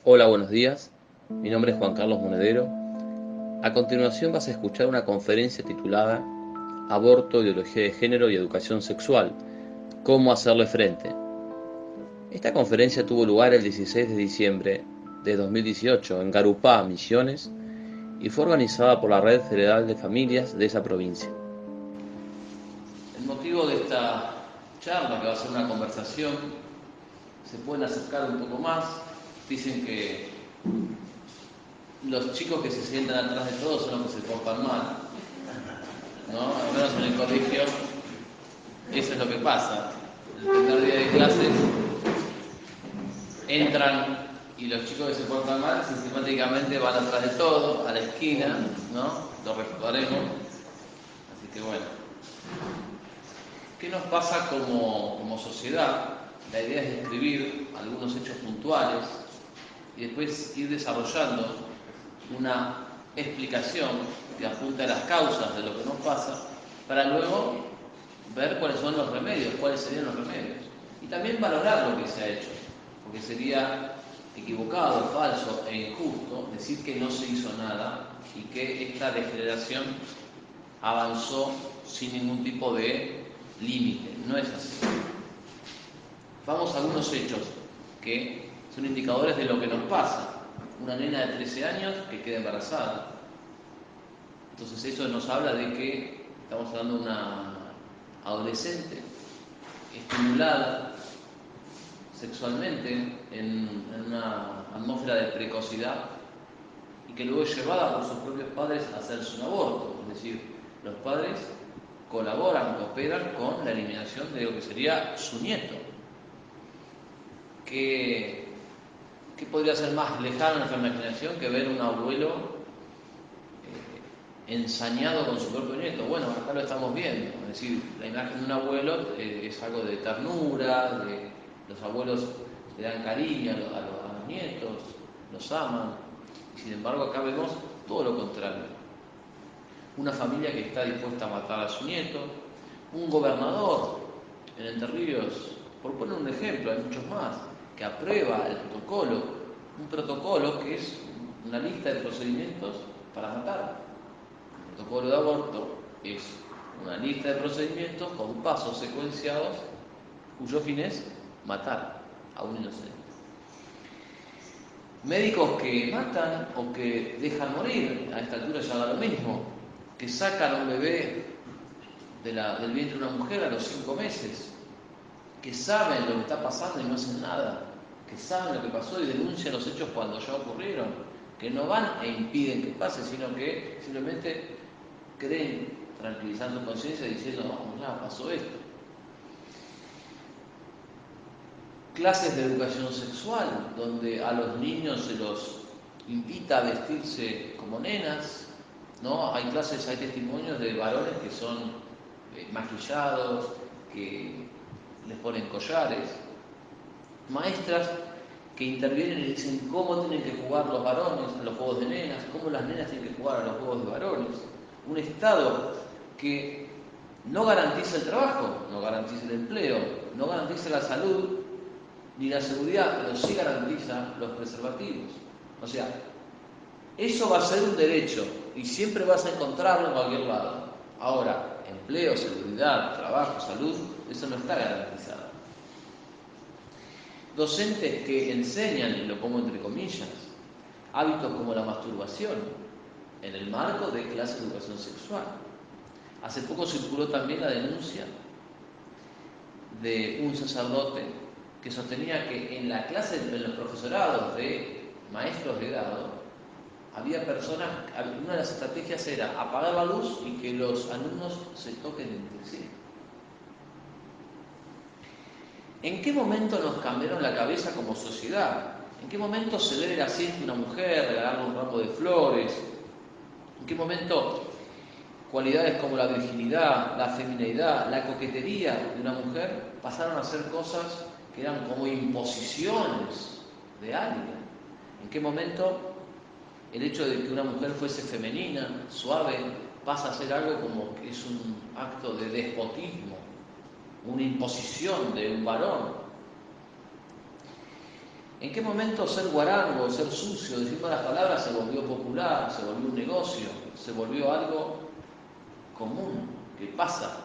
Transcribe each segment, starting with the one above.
Hola, buenos días. Mi nombre es Juan Carlos Monedero. A continuación vas a escuchar una conferencia titulada Aborto, ideología de género y educación sexual. ¿Cómo hacerle frente? Esta conferencia tuvo lugar el 16 de diciembre de 2018 en Garupá, Misiones, y fue organizada por la Red Federal de Familias de esa provincia. El motivo de esta charla, que va a ser una conversación, se pueden acercar un poco más. Dicen que los chicos que se sientan atrás de todos son los que se portan mal, ¿no? Al menos en el colegio eso es lo que pasa. El primer día de clases entran y los chicos que se portan mal sistemáticamente van atrás de todo, a la esquina, ¿no? Lo recordaremos. Así que bueno, ¿qué nos pasa como sociedad? La idea es describir algunos hechos puntuales y después ir desarrollando una explicación que apunte a las causas de lo que nos pasa para luego ver cuáles son los remedios, cuáles serían los remedios. Y también valorar lo que se ha hecho, porque sería equivocado, falso e injusto decir que no se hizo nada y que esta degeneración avanzó sin ningún tipo de límite. No es así. Vamos a algunos hechos que son indicadores de lo que nos pasa. Una nena de 13 años que queda embarazada. Entonces eso nos habla de que estamos hablando de una adolescente estimulada sexualmente en una atmósfera de precocidad y que luego es llevada por sus propios padres a hacerse un aborto. Es decir, los padres colaboran, cooperan con la eliminación de lo que sería su nieto. ¿Qué podría ser más lejano en nuestra imaginación que ver un abuelo ensañado con su propio nieto? Bueno, acá lo estamos viendo. Es decir, la imagen de un abuelo es algo de ternura, los abuelos le dan cariño a los nietos, los aman. Y sin embargo acá vemos todo lo contrario. Una familia que está dispuesta a matar a su nieto, un gobernador en Entre Ríos, por poner un ejemplo, hay muchos más, que aprueba el protocolo, un protocolo que es una lista de procedimientos para matar. El protocolo de aborto es una lista de procedimientos con pasos secuenciados cuyo fin es matar a un inocente. Médicos que matan o que dejan morir, a esta altura ya da lo mismo, que sacan a un bebé del vientre de una mujer a los 5 meses, que saben lo que está pasando y no hacen nada, que saben lo que pasó y denuncian los hechos cuando ya ocurrieron, que no van e impiden que pase, sino que simplemente creen, tranquilizando su conciencia, diciendo, no, ya pasó esto. Clases de educación sexual, donde a los niños se los invita a vestirse como nenas, ¿no? Hay clases, hay testimonios de varones que son maquillados, que les ponen collares, maestras que intervienen y dicen cómo tienen que jugar los varones a los juegos de nenas, cómo las nenas tienen que jugar a los juegos de varones. Un Estado que no garantiza el trabajo, no garantiza el empleo, no garantiza la salud ni la seguridad, pero sí garantiza los preservativos. O sea, eso va a ser un derecho y siempre vas a encontrarlo en cualquier lado. Ahora, empleo, seguridad, trabajo, salud, eso no está garantizado. Docentes que enseñan, y lo pongo entre comillas, hábitos como la masturbación en el marco de clases de educación sexual. Hace poco circuló también la denuncia de un sacerdote que sostenía que en la clase, en los profesorados de maestros de grado, había personas, una de las estrategias era apagar la luz y que los alumnos se toquen entre sí. ¿En qué momento nos cambiaron la cabeza como sociedad? ¿En qué momento celebra la siesta una mujer, regalarle un ramo de flores? ¿En qué momento cualidades como la virginidad, la femineidad, la coquetería de una mujer pasaron a ser cosas que eran como imposiciones de alguien? ¿En qué momento el hecho de que una mujer fuese femenina, suave, pasa a ser algo como que es un acto de despotismo, una imposición de un varón? ¿En qué momento ser guarango, ser sucio, decir malas palabras se volvió popular, se volvió un negocio, se volvió algo común, que pasa?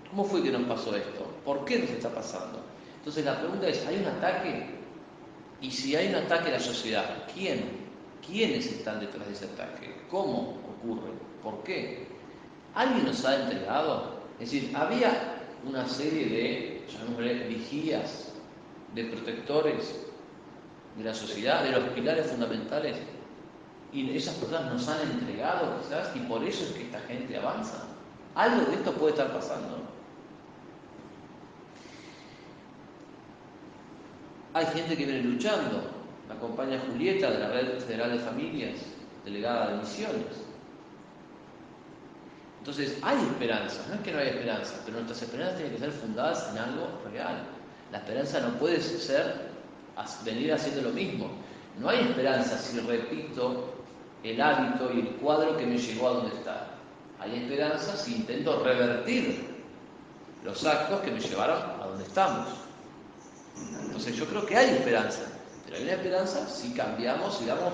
¿Cómo fue que nos pasó esto? ¿Por qué nos está pasando? Entonces la pregunta es, ¿hay un ataque? Y si hay un ataque a la sociedad, ¿quién? ¿Quiénes están detrás de ese ataque? ¿Cómo ocurre? ¿Por qué? ¿Alguien nos ha entregado? Es decir, había una serie de, llamémosle, vigías, de protectores de la sociedad, de los pilares fundamentales, y esas personas nos han entregado quizás, y por eso es que esta gente avanza. Algo de esto puede estar pasando. Hay gente que viene luchando. Me acompaña Julieta de la Red Federal de Familias, delegada de Misiones. Entonces, hay esperanza, no es que no haya esperanza, pero nuestras esperanzas tienen que ser fundadas en algo real. La esperanza no puede ser venir haciendo lo mismo. No hay esperanza si repito el hábito y el cuadro que me llevó a donde está. Hay esperanza si intento revertir los actos que me llevaron a donde estamos. Entonces yo creo que hay esperanza, pero hay una esperanza si cambiamos y damos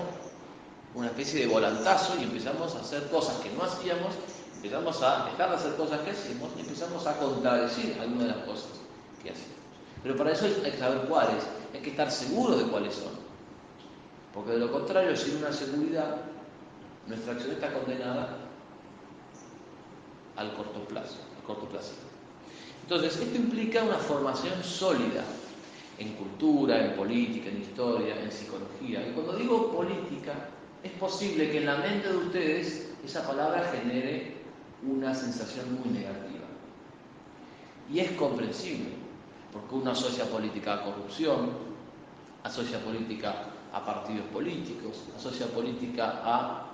una especie de volantazo y empezamos a hacer cosas que no hacíamos, empezamos a dejar de hacer cosas que hacemos y empezamos a contradecir algunas de las cosas que hacemos. Pero para eso hay que saber cuáles, hay que estar seguro de cuáles son. Porque de lo contrario, sin una seguridad, nuestra acción está condenada al corto plazo, al cortoplacismo. Entonces, esto implica una formación sólida en cultura, en política, en historia, en psicología. Y cuando digo política, es posible que en la mente de ustedes esa palabra genere una sensación muy negativa. Y es comprensible, porque uno asocia política a corrupción, asocia política a partidos políticos, asocia política a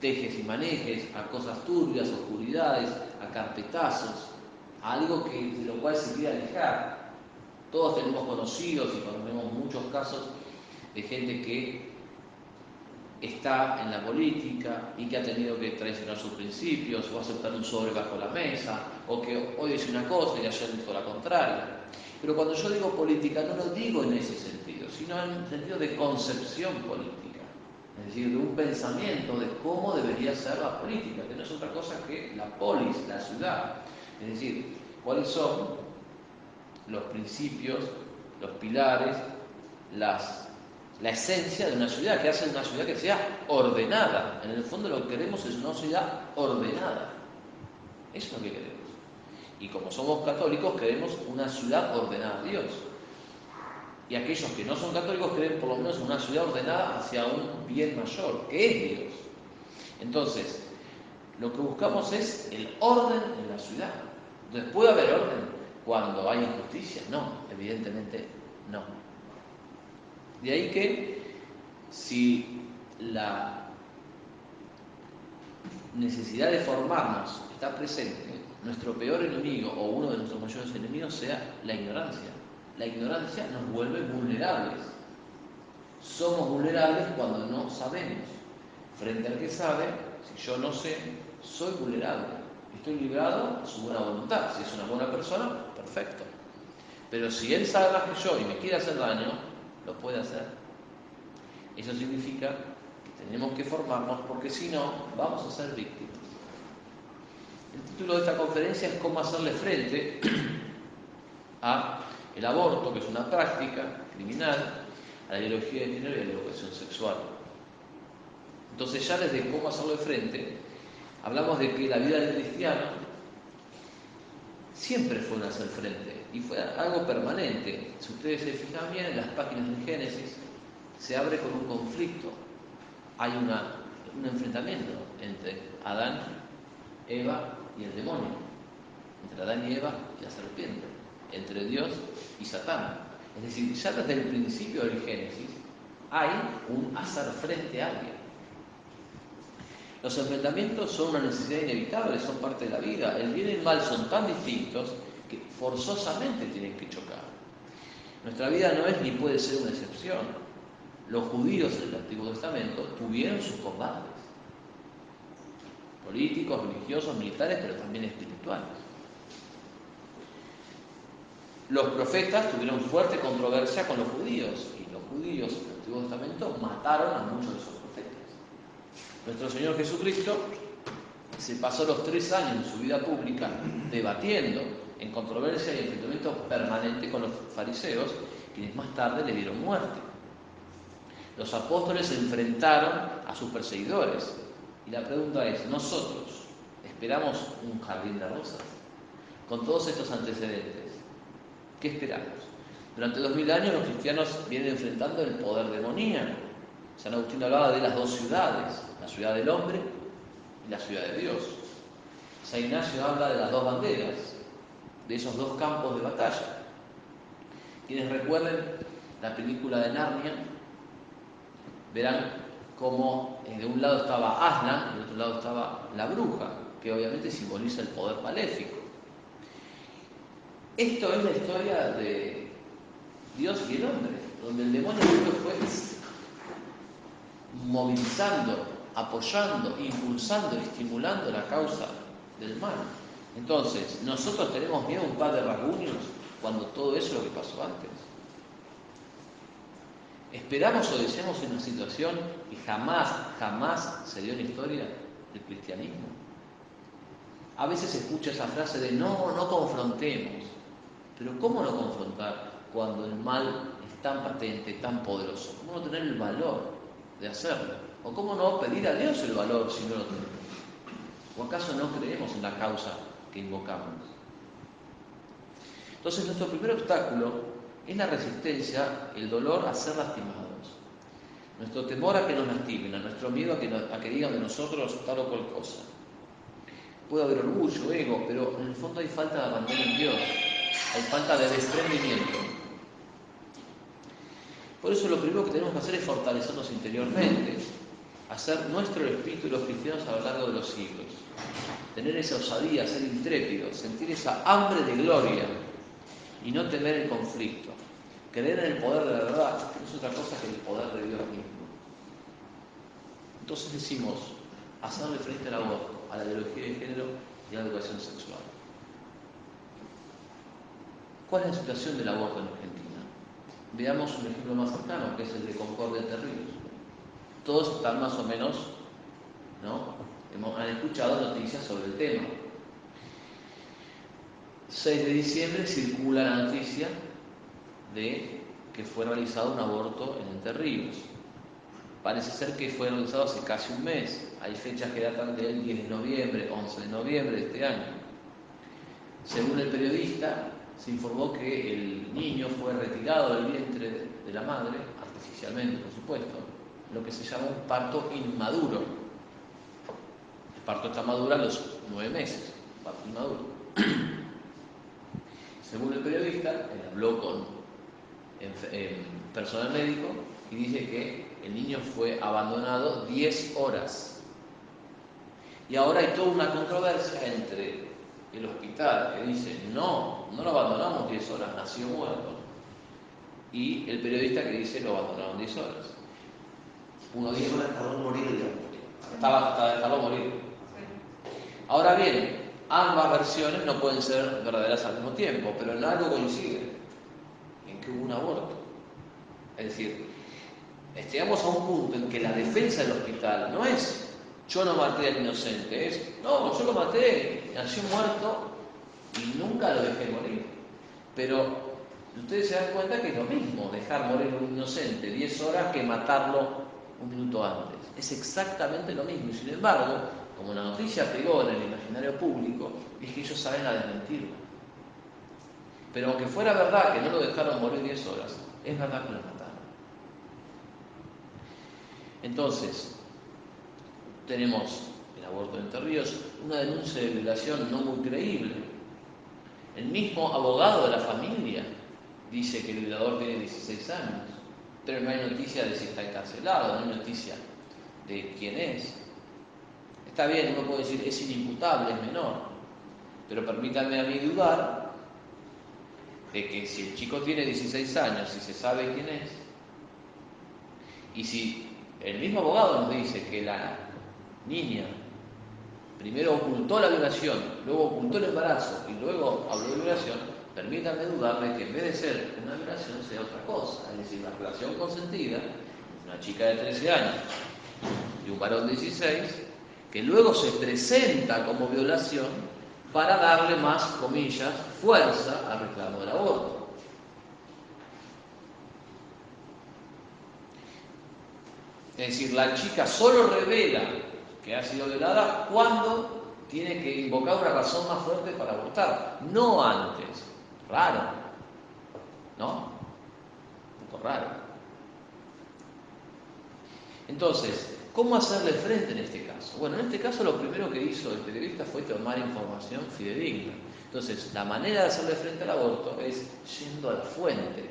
tejes y manejes, a cosas turbias, oscuridades, a carpetazos, a algo de lo cual se quiere alejar. Todos tenemos conocidos y conocemos muchos casos de gente que está en la política y que ha tenido que traicionar sus principios o aceptar un sobre bajo la mesa o que hoy dice una cosa y ayer dijo la contraria. Pero cuando yo digo política no lo digo en ese sentido, sino en el sentido de concepción política, es decir, de un pensamiento de cómo debería ser la política, que no es otra cosa que la polis, la ciudad. Es decir, cuáles son los principios, los pilares, la esencia de una ciudad, que hace una ciudad que sea ordenada. En el fondo lo que queremos es una ciudad ordenada. Eso es lo que queremos. Y como somos católicos, queremos una ciudad ordenada a Dios. Y aquellos que no son católicos quieren por lo menos una ciudad ordenada hacia un bien mayor, que es Dios. Entonces, lo que buscamos es el orden en la ciudad. Entonces, ¿puede haber orden cuando hay injusticia? No, evidentemente no. De ahí que si la necesidad de formarnos está presente, nuestro peor enemigo o uno de nuestros mayores enemigos sea la ignorancia. La ignorancia nos vuelve vulnerables. Somos vulnerables cuando no sabemos. Frente al que sabe, si yo no sé, soy vulnerable. Estoy librado a su buena voluntad. Si es una buena persona, perfecto. Pero si él sabe más que yo y me quiere hacer daño, lo puede hacer. Eso significa que tenemos que formarnos porque si no, vamos a ser víctimas. El título de esta conferencia es cómo hacerle frente a el aborto, que es una práctica criminal, a la ideología de género y a la educación sexual. Entonces ya desde cómo hacerle frente, hablamos de que la vida del cristiano siempre fue un hacer frente y fue algo permanente. Si ustedes se fijan bien en las páginas de Génesis, se abre con un conflicto. Hay un enfrentamiento entre Adán, Eva y el demonio, entre Adán y Eva y la serpiente, entre Dios y Satán. Es decir, ya desde el principio del Génesis hay un hacer frente a alguien. Los enfrentamientos son una necesidad inevitable, son parte de la vida. El bien y el mal son tan distintos que forzosamente tienen que chocar. Nuestra vida no es ni puede ser una excepción. Los judíos en el Antiguo Testamento tuvieron sus combates. Políticos, religiosos, militares, pero también espirituales. Los profetas tuvieron fuerte controversia con los judíos y los judíos en el Antiguo Testamento mataron a muchos de esos profetas. Nuestro Señor Jesucristo se pasó los 3 años de su vida pública debatiendo en controversia y enfrentamiento permanente con los fariseos, quienes más tarde le dieron muerte. Los apóstoles se enfrentaron a sus perseguidores. Y la pregunta es, ¿nosotros esperamos un jardín de rosas? Con todos estos antecedentes, ¿qué esperamos? Durante 2000 años los cristianos vienen enfrentando el poder demoníaco. San Agustín hablaba de las 2 ciudades, la ciudad del hombre y la ciudad de Dios. San Ignacio habla de las 2 banderas, de esos 2 campos de batalla. Quienes recuerden la película de Narnia, verán cómo de un lado estaba Aslan y del otro lado estaba la bruja, que obviamente simboliza el poder maléfico. Esto es la historia de Dios y el hombre, donde el demonio fue movilizando, apoyando, impulsando, estimulando la causa del mal. Entonces, nosotros tenemos miedo a un par de rasguños cuando todo eso es lo que pasó antes. ¿Esperamos o deseamos una situación que jamás se dio en la historia del cristianismo? A veces se escucha esa frase de no confrontemos. Pero ¿cómo no confrontar cuando el mal es tan patente, tan poderoso? ¿Cómo no tener el valor de hacerlo? ¿O cómo no pedir a Dios el valor si no lo tenemos? ¿O acaso no creemos en la causa que invocamos? Entonces nuestro primer obstáculo es la resistencia, el dolor a ser lastimados. Nuestro temor a que nos lastimen, a nuestro miedo a que digan de nosotros tal o cual cosa. Puede haber orgullo, ego, pero en el fondo hay falta de abandono en Dios. Hay falta de desprendimiento. Por eso lo primero que tenemos que hacer es fortalecernos interiormente, hacer nuestro espíritu de los cristianos a lo largo de los siglos. Tener esa osadía, ser intrépidos, sentir esa hambre de gloria y no temer el conflicto. Creer en el poder de la verdad no es otra cosa que el poder de Dios mismo. Entonces decimos, hacerle frente al aborto, a la ideología de género y a la educación sexual. ¿Cuál es la situación del aborto en Argentina? Veamos un ejemplo más cercano, que es el de Concordia Entre Ríos. Todos están más o menos, han escuchado noticias sobre el tema. 6 de diciembre circula la noticia de que fue realizado un aborto en Entre Ríos. Parece ser que fue realizado hace casi un mes. Hay fechas que datan del 10 de noviembre, 11 de noviembre de este año. Según el periodista, se informó que el niño fue retirado del vientre de la madre, artificialmente por supuesto, lo que se llama un parto inmaduro. El parto está maduro a los 9 meses, parto inmaduro. Según el periodista, él habló con personal médico y dice que el niño fue abandonado 10 horas. Y ahora hay toda una controversia entre el hospital que dice no lo abandonamos 10 horas, nació muerto, y el periodista que dice lo abandonaron 10 horas. Uno dice tardó en morir, tardó en morir. Ahora bien, ambas versiones no pueden ser verdaderas al mismo tiempo, pero en algo coinciden, en que hubo un aborto. Es decir, llegamos a un punto en que la defensa del hospital no es yo no maté al inocente, es no, yo lo maté, nació muerto y nunca lo dejé morir. Pero ustedes se dan cuenta que es lo mismo dejar morir a un inocente 10 horas que matarlo un minuto antes. Es exactamente lo mismo. Y sin embargo, como la noticia pegó en el imaginario público, es que ellos saben a desmentirlo. Pero aunque fuera verdad que no lo dejaron morir 10 horas, es verdad que lo mataron. Entonces, tenemos el aborto en Entre Ríos, una denuncia de violación no muy creíble. El mismo abogado de la familia dice que el violador tiene 16 años, pero no hay noticia de si está encarcelado, no hay noticia de quién es. Está bien, uno puede decir es inimputable, es menor, pero permítanme a mí dudar de que si el chico tiene 16 años y se sabe quién es, y si el mismo abogado nos dice que la niña primero ocultó la violación, luego ocultó el embarazo y luego habló de violación, permítanme dudar de que en vez de ser una violación sea otra cosa, es decir, una relación consentida, una chica de 13 años y un varón de 16, que luego se presenta como violación para darle más, comillas, fuerza al reclamo del aborto. Es decir, la chica solo revela que ha sido violada cuando tiene que invocar una razón más fuerte para abortar, no antes. Raro, ¿no? Un poco raro. Entonces, ¿cómo hacerle frente en este caso? Bueno, en este caso lo primero que hizo el periodista fue tomar información fidedigna. Entonces, la manera de hacerle frente al aborto es yendo a la fuente,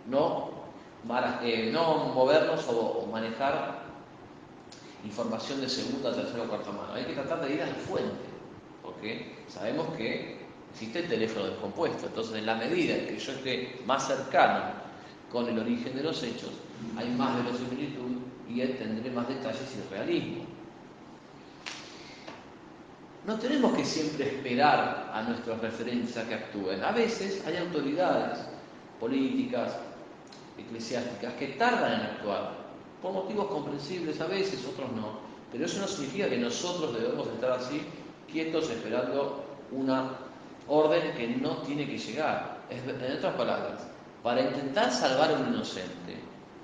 no movernos o manejar información de segunda, tercera o cuarta mano. Hay que tratar de ir a la fuente, porque sabemos que existe el teléfono descompuesto. Entonces, en la medida en que yo esté más cercano con el origen de los hechos, hay más verosimilitud y tendré más detalles y realismo. No tenemos que siempre esperar a nuestros referentes a que actúen. A veces hay autoridades políticas, eclesiásticas, que tardan en actuar, por motivos comprensibles a veces, otros no. Pero eso no significa que nosotros debemos estar así, quietos, esperando una orden que no tiene que llegar. En otras palabras, para intentar salvar a un inocente,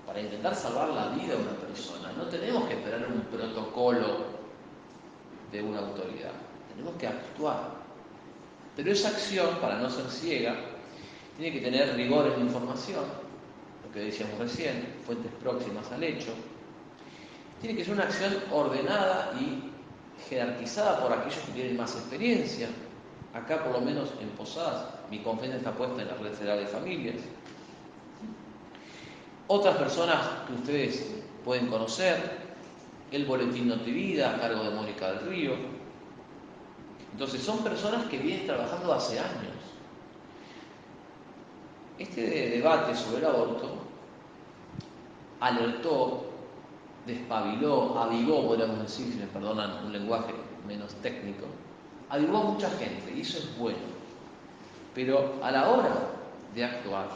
para intentar salvar la vida de una persona, no tenemos que esperar un protocolo de una autoridad, tenemos que actuar. Pero esa acción, para no ser ciega, tiene que tener rigor en la información, lo que decíamos recién, fuentes próximas al hecho. Tiene que ser una acción ordenada y jerarquizada por aquellos que tienen más experiencia. Acá, por lo menos en Posadas, mi confianza está puesta en la Red Federal de Familias. Otras personas que ustedes pueden conocer, el Boletín Notivida, a cargo de Mónica del Río. Entonces, son personas que vienen trabajando hace años. Este debate sobre el aborto alertó, despabiló, avivó, podríamos decir, si me perdonan un lenguaje menos técnico, avivó a mucha gente, y eso es bueno. Pero a la hora de actuar,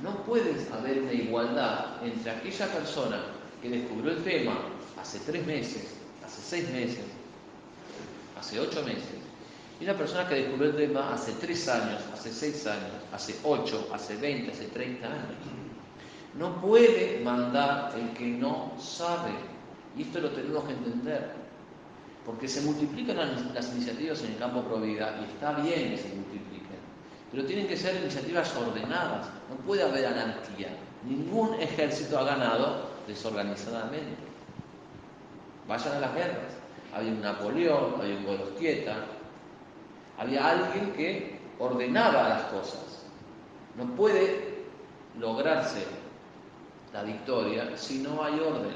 no puede haber una igualdad entre aquella persona que descubrió el tema hace 3 meses, hace 6 meses, hace 8 meses, y una persona que descubrió el tema hace 3 años, hace 6 años, hace 8, hace 20, hace 30 años. No puede mandar el que no sabe, y esto lo tenemos que entender, porque se multiplican las iniciativas en el campo pro vida, y está bien que se multipliquen, pero tienen que ser iniciativas ordenadas, no puede haber anarquía. Ningún ejército ha ganado desorganizadamente. Vayan a las guerras. Había un Napoleón, había un Gorostieta, había alguien que ordenaba las cosas. No puede lograrse la victoria si no hay orden.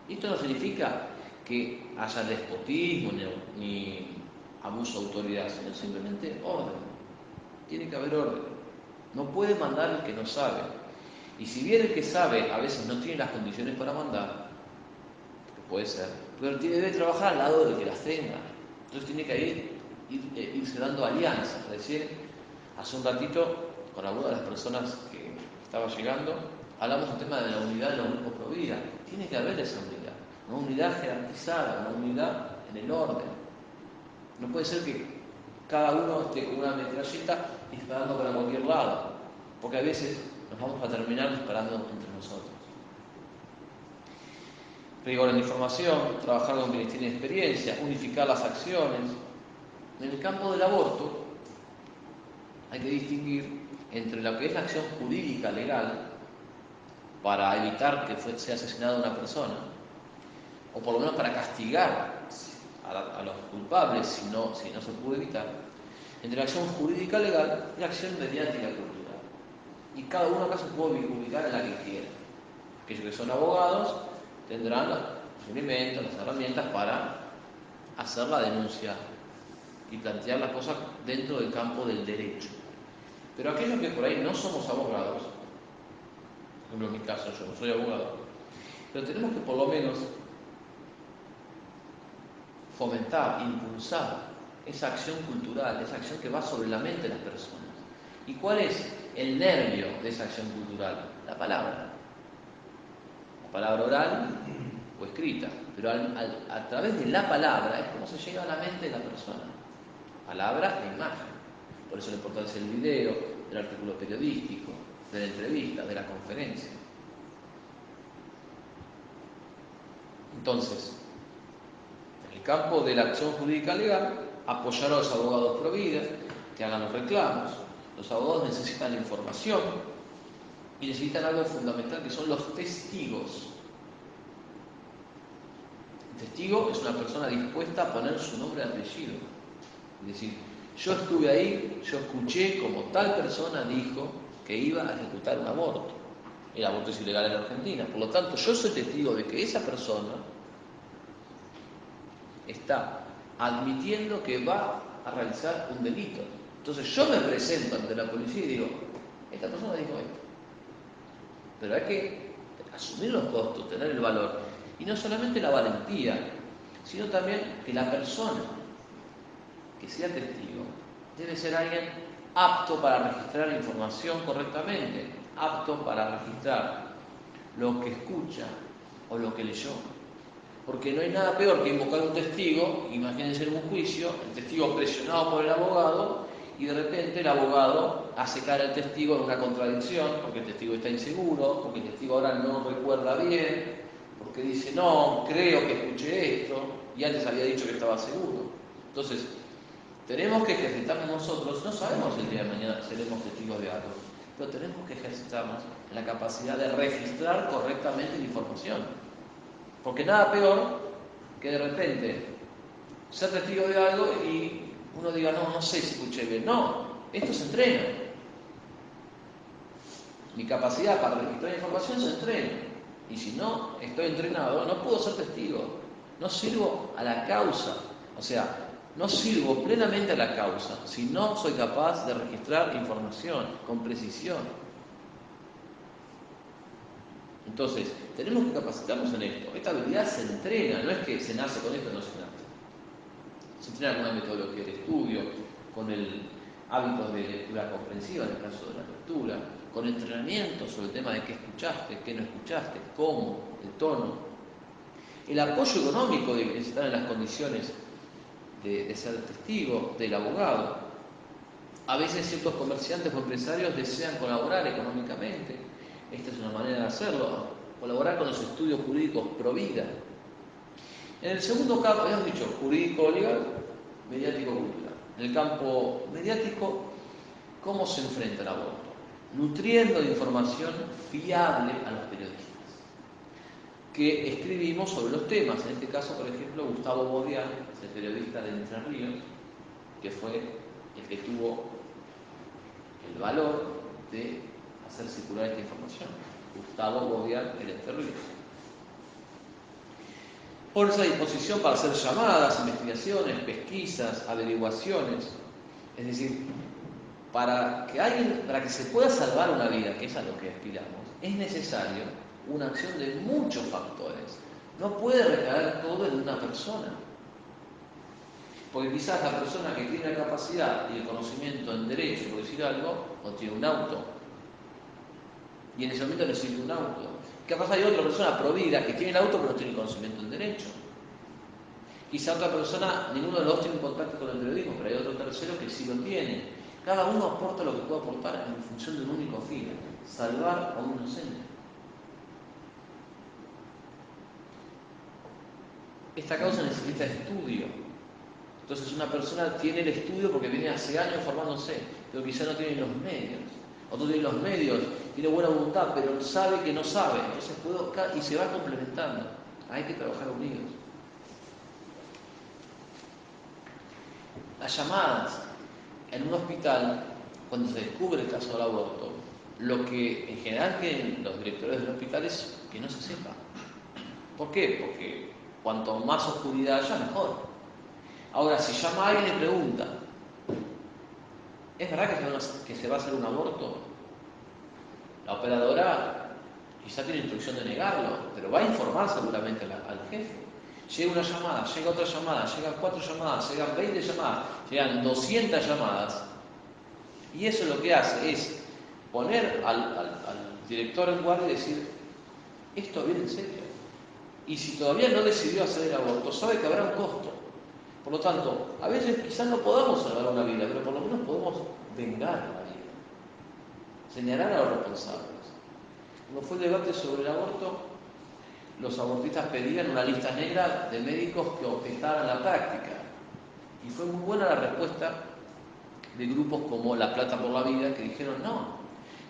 Esto no significa que haya despotismo ni abuso de autoridad, sino simplemente orden. Tiene que haber orden. No puede mandar el que no sabe. Y si bien el que sabe a veces no tiene las condiciones para mandar, que puede ser, pero debe trabajar al lado del que las tenga. Entonces tiene que irse dando alianzas. Recién, hace un ratito, con alguna de las personas que estaba llegando, hablamos del tema de la unidad de los grupos pro vida. Tiene que haber esa unidad, una unidad jerarquizada, una unidad en el orden. No puede ser que cada uno esté con una metralleta disparando para cualquier lado, porque a veces nos vamos a terminar disparando entre nosotros. Rigor en la información, trabajar con quienes tienen experiencia, unificar las acciones. En el campo del aborto hay que distinguir entre lo que es la acción jurídica legal para evitar que sea asesinada una persona, o por lo menos para castigar a los culpables si no se pudo evitar, entre la acción jurídica legal y la acción mediática cultural. Y cada uno acá se puede ubicar en la que quiera. Aquellos que son abogados tendrán los elementos, las herramientas para hacer la denuncia y plantear las cosas dentro del campo del derecho. Pero aquellos que por ahí no somos abogados, por ejemplo en mi caso yo no soy abogado, pero tenemos que por lo menos fomentar, impulsar esa acción cultural, esa acción que va sobre la mente de las personas. ¿Y cuál es el nervio de esa acción cultural? La palabra. La palabra oral o escrita. Pero a través de la palabra es como se llega a la mente de la persona. Palabra e imagen. Por eso la importancia del video, del artículo periodístico, de la entrevista, de la conferencia. Entonces, en el campo de la acción jurídica legal, apoyar a los abogados pro vida, que hagan los reclamos. Los abogados necesitan la información y necesitan algo fundamental que son los testigos. El testigo es una persona dispuesta a poner su nombre y apellido. Es decir, yo estuve ahí, yo escuché como tal persona dijo que iba a ejecutar un aborto. El aborto es ilegal en Argentina. Por lo tanto, yo soy testigo de que esa persona está admitiendo que va a realizar un delito. Entonces yo me presento ante la policía y digo, esta persona dijo esto. Pero hay que asumir los costos, tener el valor. Y no solamente la valentía, sino también que la persona que sea testigo debe ser alguien apto para registrar la información correctamente, apto para registrar lo que escucha o lo que leyó. Porque no hay nada peor que invocar a un testigo, imagínense en un juicio, el testigo presionado por el abogado, y de repente el abogado hace caer al testigo en una contradicción, porque el testigo está inseguro, porque el testigo ahora no recuerda bien, porque dice, no, creo que escuché esto, y antes había dicho que estaba seguro. Entonces, tenemos que ejercitarnos nosotros, no sabemos si el día de mañana seremos testigos de algo, pero tenemos que ejercitarnos en la capacidad de registrar correctamente la información. Porque nada peor que de repente ser testigo de algo y uno diga, no sé si escuché bien. No, esto se entrena. Mi capacidad para registrar información se entrena. Y si no estoy entrenado, no puedo ser testigo. No sirvo a la causa. O sea, no sirvo plenamente a la causa si no soy capaz de registrar información con precisión. Entonces, tenemos que capacitarnos en esto. Esta habilidad se entrena, no es que se nace con esto, no se nace. Se entrena con una metodología de estudio, con el hábito de lectura comprensiva en el caso de la lectura, con entrenamiento sobre el tema de qué escuchaste, qué no escuchaste, cómo, el tono. El apoyo económico de que están en las condiciones de ser testigo, del abogado. A veces ciertos comerciantes o empresarios desean colaborar económicamente. Esta es una manera de hacerlo, colaborar con los estudios jurídicos pro vida. En el segundo campo, habíamos dicho, jurídico-legal, mediático-cultural. En el campo mediático, ¿cómo se enfrenta el aborto? Nutriendo de información fiable a los periodistas que escribimos sobre los temas. En este caso, por ejemplo, Gustavo Bodian, el periodista de Entre Ríos, que fue el que tuvo el valor de hacer circular esta información. Gustavo Bodian, el Entre Ríos. Por esa disposición para hacer llamadas, investigaciones, pesquisas, averiguaciones, es decir, para que se pueda salvar una vida, que es a lo que aspiramos, es necesario una acción de muchos factores. No puede recaer todo en una persona. Porque quizás la persona que tiene la capacidad y el conocimiento en derecho, por decir algo, no tiene un auto. Y en ese momento necesita un auto. Capaz hay otra persona provida que tiene el auto pero no tiene conocimiento en derecho. Quizá otra persona, ninguno de los dos tiene un contacto con el periodismo, pero hay otro tercero que sí lo tiene. Cada uno aporta lo que puede aportar en función de un único fin, salvar a un inocente. Esta causa necesita estudio. Entonces una persona tiene el estudio porque viene hace años formándose, pero quizá no tiene los medios. Otro tiene los medios, tiene buena voluntad, pero sabe que no sabe. Entonces y se va complementando. Hay que trabajar unidos. Las llamadas en un hospital, cuando se descubre el caso del aborto, lo que en general quieren los directores del hospital es que no se sepa. ¿Por qué? Porque cuanto más oscuridad haya, mejor. Ahora, si llama a alguien y le pregunta, ¿es verdad que se va a hacer un aborto? La operadora quizá tiene instrucción de negarlo, pero va a informar seguramente al jefe. Llega una llamada, llega otra llamada, llegan 4 llamadas, llegan 20 llamadas, llegan 200 llamadas. Y eso lo que hace es poner al director en guardia y decir, esto viene en serio. Y si todavía no decidió hacer el aborto, sabe que habrá un costo. Por lo tanto, a veces quizás no podamos salvar una vida, pero por lo menos podemos vengar la vida. Señalar a los responsables. Cuando fue el debate sobre el aborto, los abortistas pedían una lista negra de médicos que objetaran la práctica. Y fue muy buena la respuesta de grupos como La Plata por la Vida, que dijeron, no,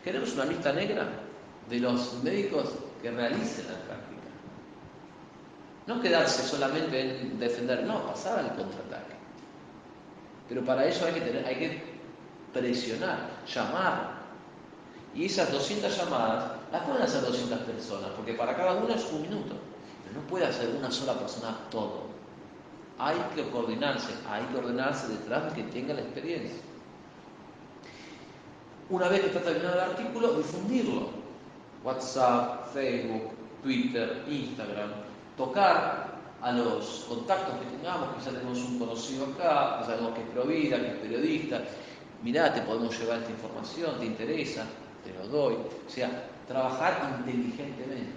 queremos una lista negra de los médicos que realicen la práctica. No quedarse solamente en defender, no, pasar al contraataque. Pero para eso hay que presionar, llamar. Y esas 200 llamadas las pueden hacer 200 personas, porque para cada una es un minuto. Pero no puede hacer una sola persona todo. Hay que coordinarse detrás de quien tenga la experiencia. Una vez que está terminado el artículo, difundirlo. WhatsApp, Facebook, Twitter, Instagram. Tocar a los contactos que tengamos, quizás tenemos un conocido acá, que sabemos que es provida, que es periodista. Mirá, te podemos llevar esta información, ¿te interesa? Te lo doy. O sea, trabajar inteligentemente.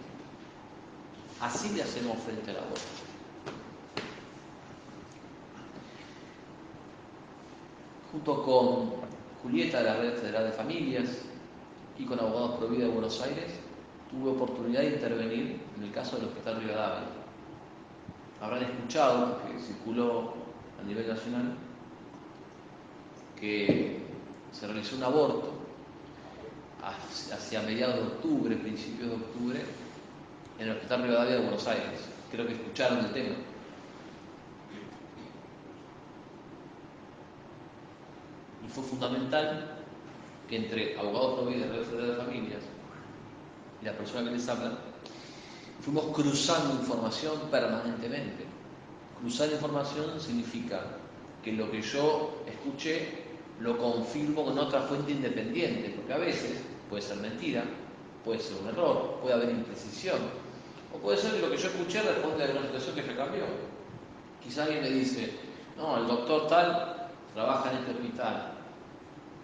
Así le hacemos frente al aborto. Junto con Julieta de la Red Federal de Familias y con Abogados Pro Vida de Buenos Aires, tuve oportunidad de intervenir en el caso del Hospital Rivadavia. Habrán escuchado, que circuló a nivel nacional, que se realizó un aborto hacia mediados de octubre, principios de octubre, en el Hospital Rivadavia de Buenos Aires. Creo que escucharon el tema. Y fue fundamental que entre Abogados Pro Vida y Red Federal de Familias y la persona que les habla, fuimos cruzando información permanentemente. Cruzar información significa que lo que yo escuché lo confirmo con otra fuente independiente, porque a veces puede ser mentira, puede ser un error, puede haber imprecisión, o puede ser que lo que yo escuché responde a una situación que se cambió. Quizá alguien me dice, no, el doctor tal trabaja en este hospital.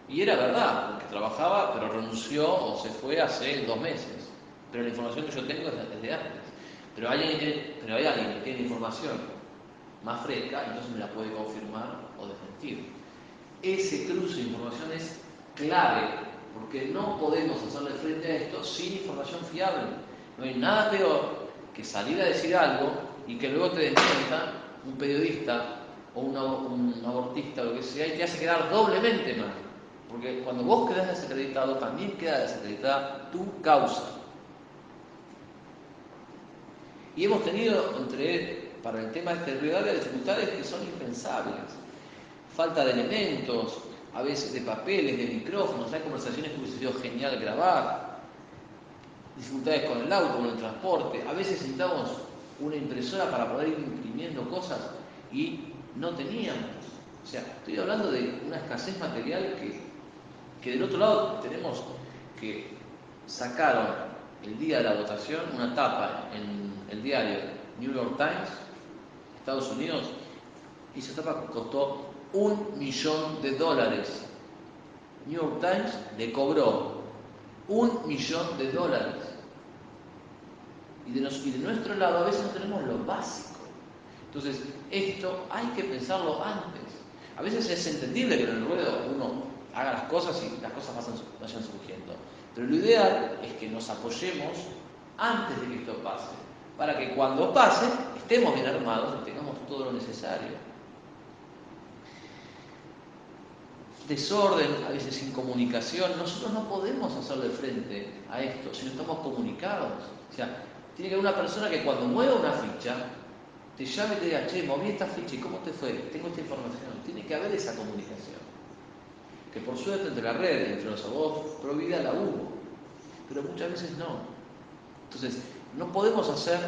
Y era verdad, porque trabajaba, pero renunció o se fue hace 2 meses. Pero la información que yo tengo es desde antes. Pero hay alguien que tiene información más fresca, entonces me la puede confirmar o desmentir. Ese cruce de información es clave, porque no podemos hacerle frente a esto sin información fiable. No hay nada peor que salir a decir algo y que luego te desmienta un periodista o un abortista o lo que sea y te hace quedar doblemente mal. Porque cuando vos quedás desacreditado, también queda desacreditada tu causa. Y hemos tenido, para el tema de Rivadavia, dificultades que son impensables. Falta de elementos, a veces de papeles, de micrófonos, hay conversaciones que hubiese sido genial grabar. Dificultades con el auto, con el transporte. A veces necesitamos una impresora para poder ir imprimiendo cosas y no teníamos. O sea, estoy hablando de una escasez material que del otro lado tenemos que sacaron el día de la votación una tapa en el diario New York Times, Estados Unidos, y esa tapa costó $1 millón. New York Times le cobró $1 millón. Y de nuestro lado a veces no tenemos lo básico. Entonces, esto hay que pensarlo antes. A veces es entendible que en el ruedo uno haga las cosas y las cosas vayan surgiendo. Pero lo ideal es que nos apoyemos antes de que esto pase, para que cuando pase estemos bien armados y tengamos todo lo necesario. Desorden, a veces incomunicación. Nosotros no podemos hacerle frente a esto si no estamos comunicados. O sea, tiene que haber una persona que cuando mueva una ficha te llame y te diga, che, moví esta ficha, ¿y cómo te fue? Tengo esta información. Tiene que haber esa comunicación. Que por suerte entre la red, entre los abogados pro vida la hubo, pero muchas veces no. Entonces, no podemos hacer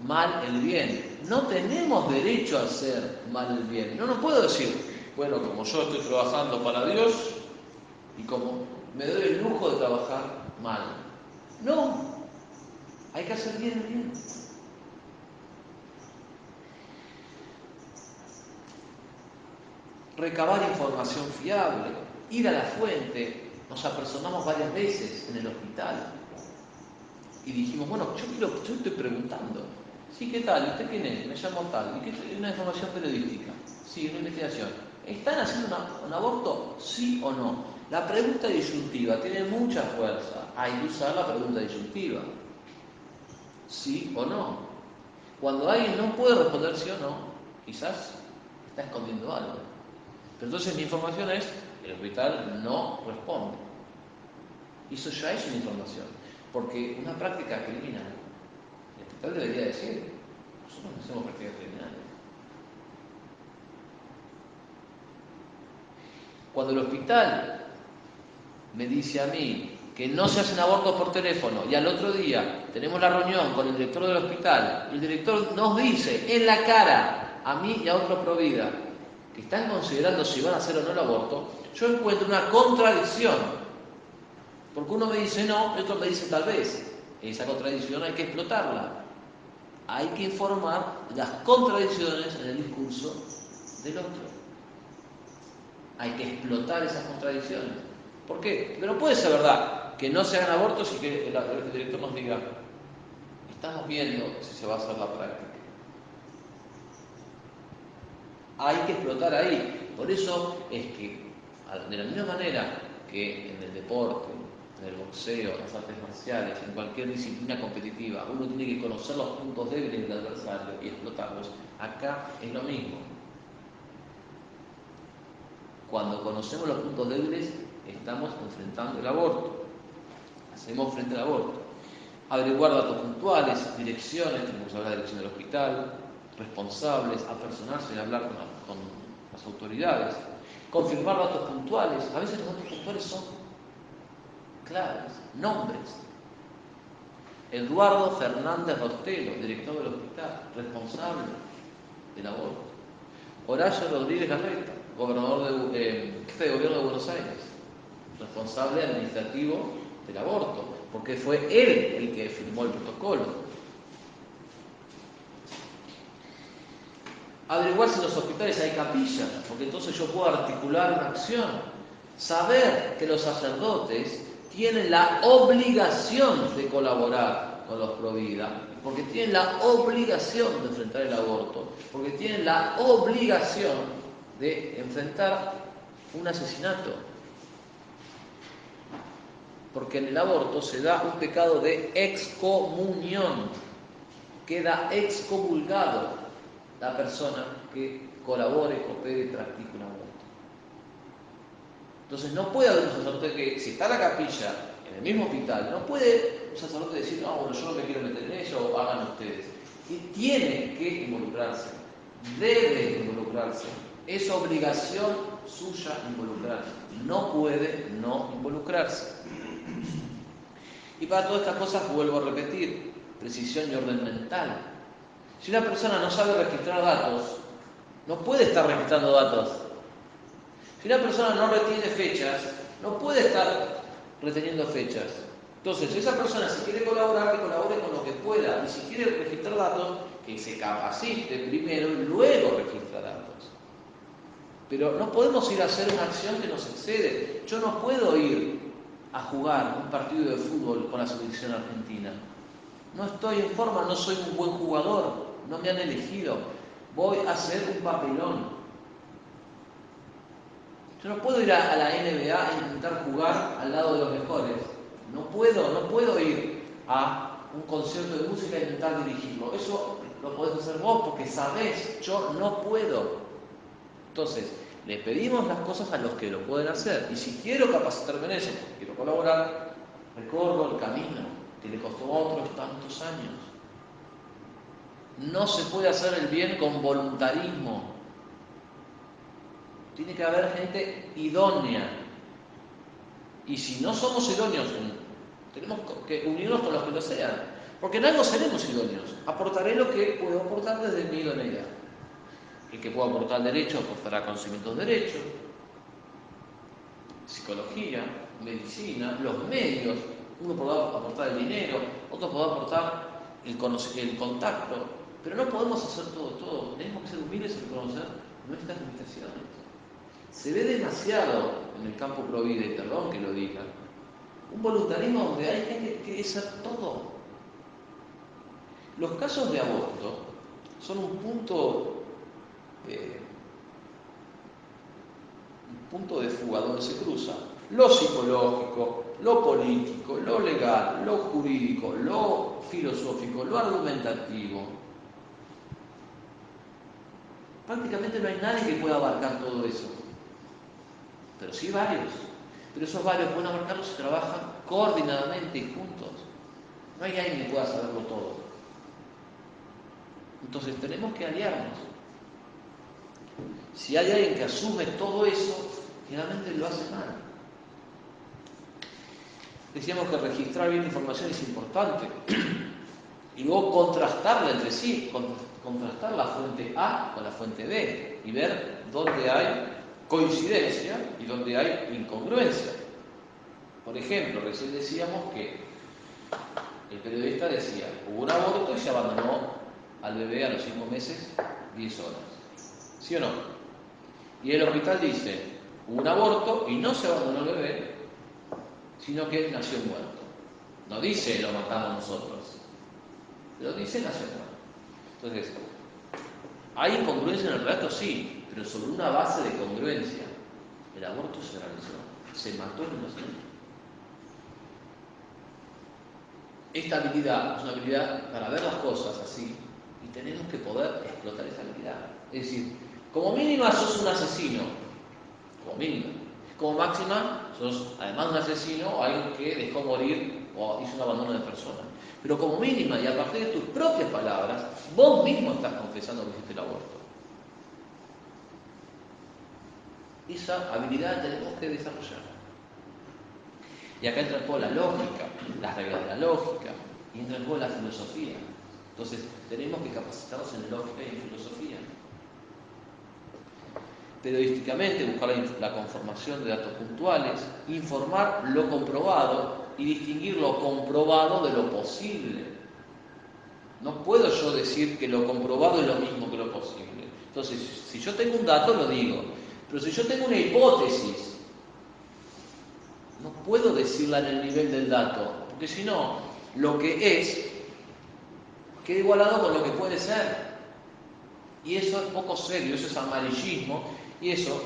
mal el bien. No tenemos derecho a hacer mal el bien. No puedo decir, bueno, como yo estoy trabajando para Dios y como me doy el lujo de trabajar mal. No, hay que hacer bien el bien. recabar información fiable, ir a la fuente. Nos apersonamos varias veces en el hospital y dijimos, bueno, yo estoy preguntando. Sí, ¿qué tal? ¿Usted quién es? Me llamo tal. ¿Y qué? Una información periodística. Sí, una investigación. ¿Están haciendo un aborto? ¿Sí o no? La pregunta disyuntiva tiene mucha fuerza. Hay que usar la pregunta disyuntiva. ¿Sí o no? Cuando alguien no puede responder sí o no, quizás está escondiendo algo. Pero entonces mi información es, el hospital no responde. Y eso ya es una información. Porque una práctica criminal, el hospital debería decir, nosotros no hacemos prácticas criminales. Cuando el hospital me dice a mí que no se hacen abortos por teléfono y al otro día tenemos la reunión con el director del hospital y el director nos dice en la cara, a mí y a otro provida, que están considerando si van a hacer o no el aborto, yo encuentro una contradicción. Porque uno me dice no y otro me dice tal vez. Esa contradicción hay que explotarla. Hay que informar las contradicciones en el discurso del otro. Hay que explotar esas contradicciones. ¿Por qué? Porque no puede ser verdad que no se hagan abortos y que el director nos diga, estamos viendo si se va a hacer la práctica. Hay que explotar ahí. Por eso es que, de la misma manera que en el deporte, en el boxeo, en las artes marciales, en cualquier disciplina competitiva, uno tiene que conocer los puntos débiles del adversario y explotarlos, acá es lo mismo. Cuando conocemos los puntos débiles, estamos enfrentando el aborto. Hacemos frente al aborto. Averiguar datos puntuales, direcciones, tenemos que hablar de la dirección del hospital, responsables, apersonarse y hablar con las autoridades. Confirmar datos puntuales. A veces los datos puntuales son claves, nombres. Eduardo Fernández Rostelo, director del hospital, responsable del aborto. Horacio Rodríguez Larreta, jefe de gobierno de Buenos Aires, responsable administrativo del aborto, porque fue él el que firmó el protocolo. Averiguar si en los hospitales hay capillas, porque entonces yo puedo articular una acción. Saber que los sacerdotes tienen la obligación de colaborar con los provida, porque tienen la obligación de enfrentar el aborto, porque tienen la obligación de enfrentar un asesinato. Porque en el aborto se da un pecado de excomunión, queda excomulgado la persona que colabore, coopere y practique un aborto. Entonces no puede haber un sacerdote que, si está en la capilla, en el mismo hospital, no puede un sacerdote decir, no, bueno, yo no me quiero meter en eso, o hagan ustedes. Y tiene que involucrarse, debe involucrarse, es obligación suya involucrarse, no puede no involucrarse. Y para todas estas cosas, vuelvo a repetir, precisión y orden mental. Si una persona no sabe registrar datos, no puede estar registrando datos. Si una persona no retiene fechas, no puede estar reteniendo fechas. Entonces, esa persona, si quiere colaborar, que colabore con lo que pueda. Y si quiere registrar datos, que se capacite primero y luego registra datos. Pero no podemos ir a hacer una acción que nos excede. Yo no puedo ir a jugar un partido de fútbol con la selección argentina. No estoy en forma, no soy un buen jugador, no me han elegido. Voy a hacer un papelón. Yo no puedo ir a la NBA e intentar jugar al lado de los mejores. No puedo ir a un concierto de música e intentar dirigirlo. Eso lo podés hacer vos porque sabés, yo no puedo. Entonces, le pedimos las cosas a los que lo pueden hacer. Y si quiero capacitarme en eso, porque quiero colaborar, recorro el camino que le costó a otros tantos años. No se puede hacer el bien con voluntarismo. Tiene que haber gente idónea. Y si no somos idóneos, tenemos que unirnos con los que lo sean. Porque en algo seremos idóneos. Aportaré lo que puedo aportar desde mi idoneidad. El que pueda aportar derecho aportará conocimientos de derecho, psicología, medicina, los medios. Uno podrá aportar el dinero, otro podrá aportar el contacto. Pero no podemos hacer todo. Tenemos que ser humildes y reconocer nuestras limitaciones. Se ve demasiado en el campo pro vida, y perdón que lo diga, un voluntarismo donde hay gente que quiere hacer todo. Los casos de aborto son un punto de fuga donde se cruza lo psicológico, lo político, lo legal, lo jurídico, lo filosófico, lo argumentativo. Prácticamente no hay nadie que pueda abarcar todo eso, pero sí varios. Pero esos varios pueden abarcarlos si trabajan coordinadamente y juntos. No hay alguien que pueda saberlo todo. Entonces tenemos que aliarnos. Si hay alguien que asume todo eso, generalmente lo hace mal. Decíamos que registrar bien información es importante y luego contrastarla entre sí, contrastar la fuente A con la fuente B y ver dónde hay coincidencia y dónde hay incongruencia. Por ejemplo, recién decíamos que el periodista decía, hubo un aborto y se abandonó al bebé a los 5 meses, 10 horas. ¿Sí o no? Y el hospital dice, hubo un aborto y no se abandonó el bebé, sino que nació muerto. No dice, lo matamos nosotros. Pero dice, nació muerto. Entonces, ¿hay incongruencia en el relato? Sí, pero sobre una base de congruencia. El aborto se realizó, se mató el inocente. Esta habilidad es una habilidad para ver las cosas así y tenemos que poder explotar esa habilidad. Es decir, como mínima sos un asesino, como mínima. Como máxima sos además un asesino o alguien que dejó morir o hizo un abandono de persona. Pero como mínima y a partir de tus propias palabras, vos mismo estás confesando que hiciste el aborto. Esa habilidad tenemos que desarrollar. Y acá entra en juego la lógica, las reglas de la lógica, y entra en juego la filosofía. Entonces, tenemos que capacitarnos en lógica y en filosofía. Periodísticamente, buscar la conformación de datos puntuales, informar lo comprobado y distinguir lo comprobado de lo posible. No puedo yo decir que lo comprobado es lo mismo que lo posible. Entonces, si yo tengo un dato, lo digo. Pero si yo tengo una hipótesis, no puedo decirla en el nivel del dato, porque si no, lo que es queda igualado con lo que puede ser. Y eso es poco serio, eso es amarillismo, y eso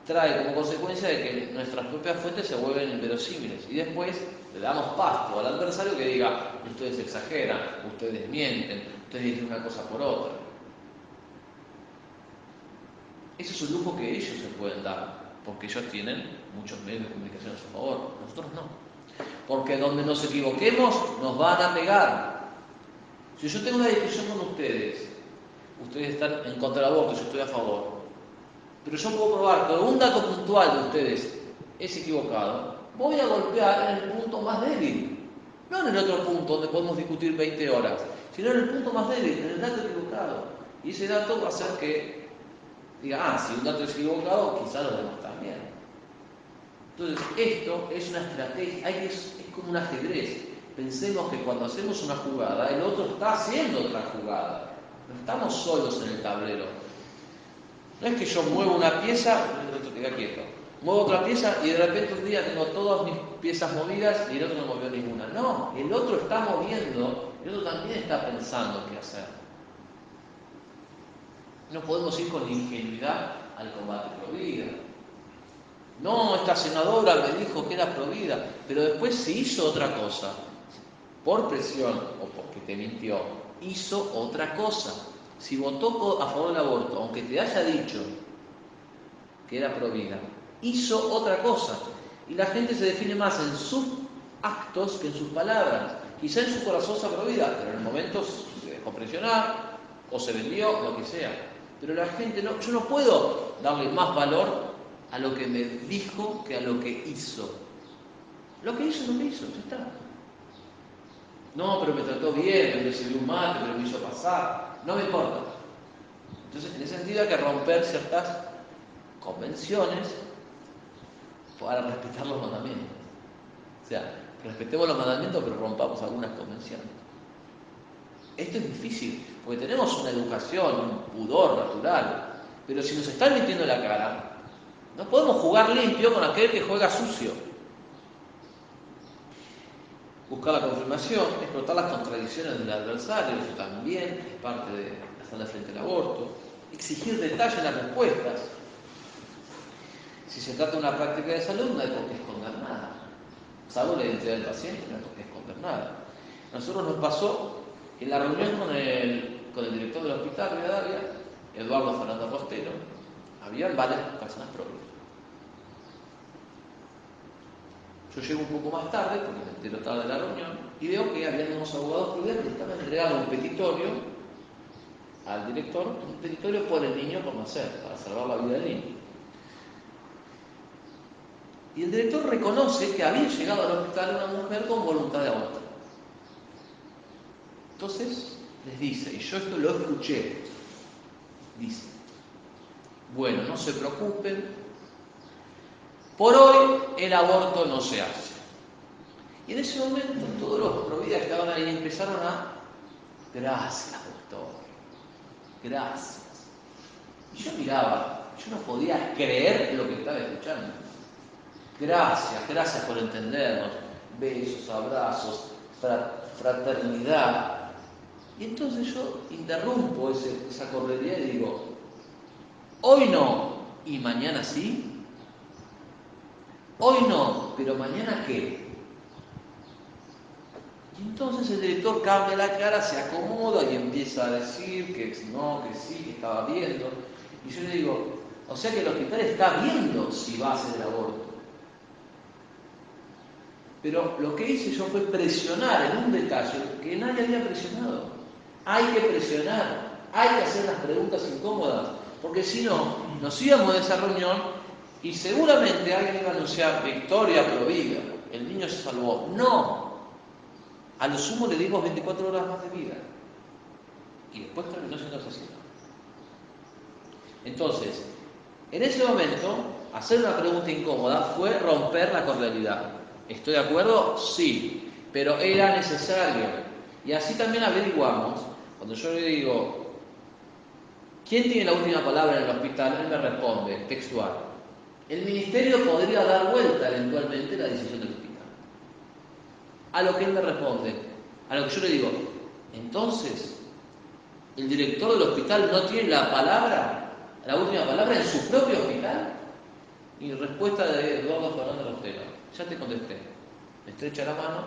trae como consecuencia de que nuestras propias fuentes se vuelven inverosímiles. Y después le damos pasto al adversario que diga, ustedes exageran, ustedes mienten, ustedes dicen una cosa por otra. Ese es un lujo que ellos se pueden dar, porque ellos tienen muchos medios de comunicación a su favor, nosotros no. Porque donde nos equivoquemos, nos van a pegar. Si yo tengo una discusión con ustedes están en contra del aborto, yo estoy a favor, pero yo puedo probar que un dato puntual de ustedes es equivocado, voy a golpear en el punto más débil. No en el otro punto donde podemos discutir 20 horas, sino en el punto más débil, en el dato equivocado. Y ese dato va a hacer que diga, si un dato es equivocado, quizás los demás también. Entonces, esto es una estrategia, es como un ajedrez. Pensemos que cuando hacemos una jugada, el otro está haciendo otra jugada. No estamos solos en el tablero. No es que yo muevo una pieza y el otro queda quieto. Muevo otra pieza y de repente un día tengo todas mis piezas movidas y el otro no movió ninguna. No, el otro está moviendo, el otro también está pensando qué hacer. No podemos ir con ingenuidad al combate pro vida. No, esta senadora me dijo que era pro vida, pero después se hizo otra cosa. Por presión o porque te mintió, hizo otra cosa. Si votó a favor del aborto, aunque te haya dicho que era pro vida, hizo otra cosa. Y la gente se define más en sus actos que en sus palabras. Quizá en su corazón se pro vida, pero en el momento se dejó presionar o se vendió, lo que sea. Pero la gente no, yo no puedo darle más valor a lo que me dijo que a lo que hizo. Lo que hizo, lo que hizo, ya está. No, pero me trató bien, me recibió un mate, pero me hizo pasar. No me importa. Entonces, en ese sentido hay que romper ciertas convenciones para respetar los mandamientos. O sea, respetemos los mandamientos, pero rompamos algunas convenciones. Esto es difícil, porque tenemos una educación, un pudor natural, pero si nos están metiendo en la cara, No podemos jugar limpio con aquel que juega sucio. Buscar la confirmación, explotar las contradicciones del adversario, eso también es parte de hacerle frente al aborto. Exigir detalle en las respuestas. Si se trata de una práctica de salud, no hay por qué esconder nada. Salvo la identidad del paciente, no hay por qué esconder nada. A nosotros nos pasó en la reunión con el director del hospital de Davia, Eduardo Fernando Costero, había varias personas propias. Yo llego un poco más tarde, porque me entero tarde de la reunión, y veo que había unos abogados prudentes que estaban entregando un petitorio al director, un petitorio por el niño por nacer, para salvar la vida del niño. Y el director reconoce que había llegado al hospital una mujer con voluntad de abortar. Entonces les dice, y yo esto lo escuché, dice, bueno, no se preocupen, por hoy el aborto no se hace. Y en ese momento todos los providas que estaban ahí empezaron a, gracias doctor, gracias. Y yo miraba, yo no podía creer lo que estaba escuchando. Gracias por entendernos, besos, abrazos, fraternidad. Y entonces yo interrumpo esa correría y digo, hoy no, y mañana sí. Hoy no, pero mañana qué. Y entonces el director cambia la cara, se acomoda y empieza a decir que no, que sí, que estaba viendo. Y yo le digo, o sea que el hospital está viendo si va a hacer el aborto. Pero lo que hice yo fue presionar en un detalle que nadie había presionado. Hay que presionar, hay que hacer las preguntas incómodas, porque si no, nos íbamos de esa reunión y seguramente alguien iba a anunciar victoria provida, el niño se salvó. No, a lo sumo le dimos 24 horas más de vida y después terminó siendo asesinado. Entonces, en ese momento, hacer una pregunta incómoda fue romper la cordialidad. ¿Estoy de acuerdo? Sí, pero era necesario. Y así también averiguamos, cuando yo le digo, ¿quién tiene la última palabra en el hospital? Él me responde, textual. El ministerio podría dar vuelta eventualmente la decisión del hospital. A lo que él me responde, a lo que yo le digo, entonces, ¿el director del hospital no tiene la última palabra en su propio hospital? Y respuesta de Eduardo Fernández Rostero, ya te contesté. Me estrecha la mano,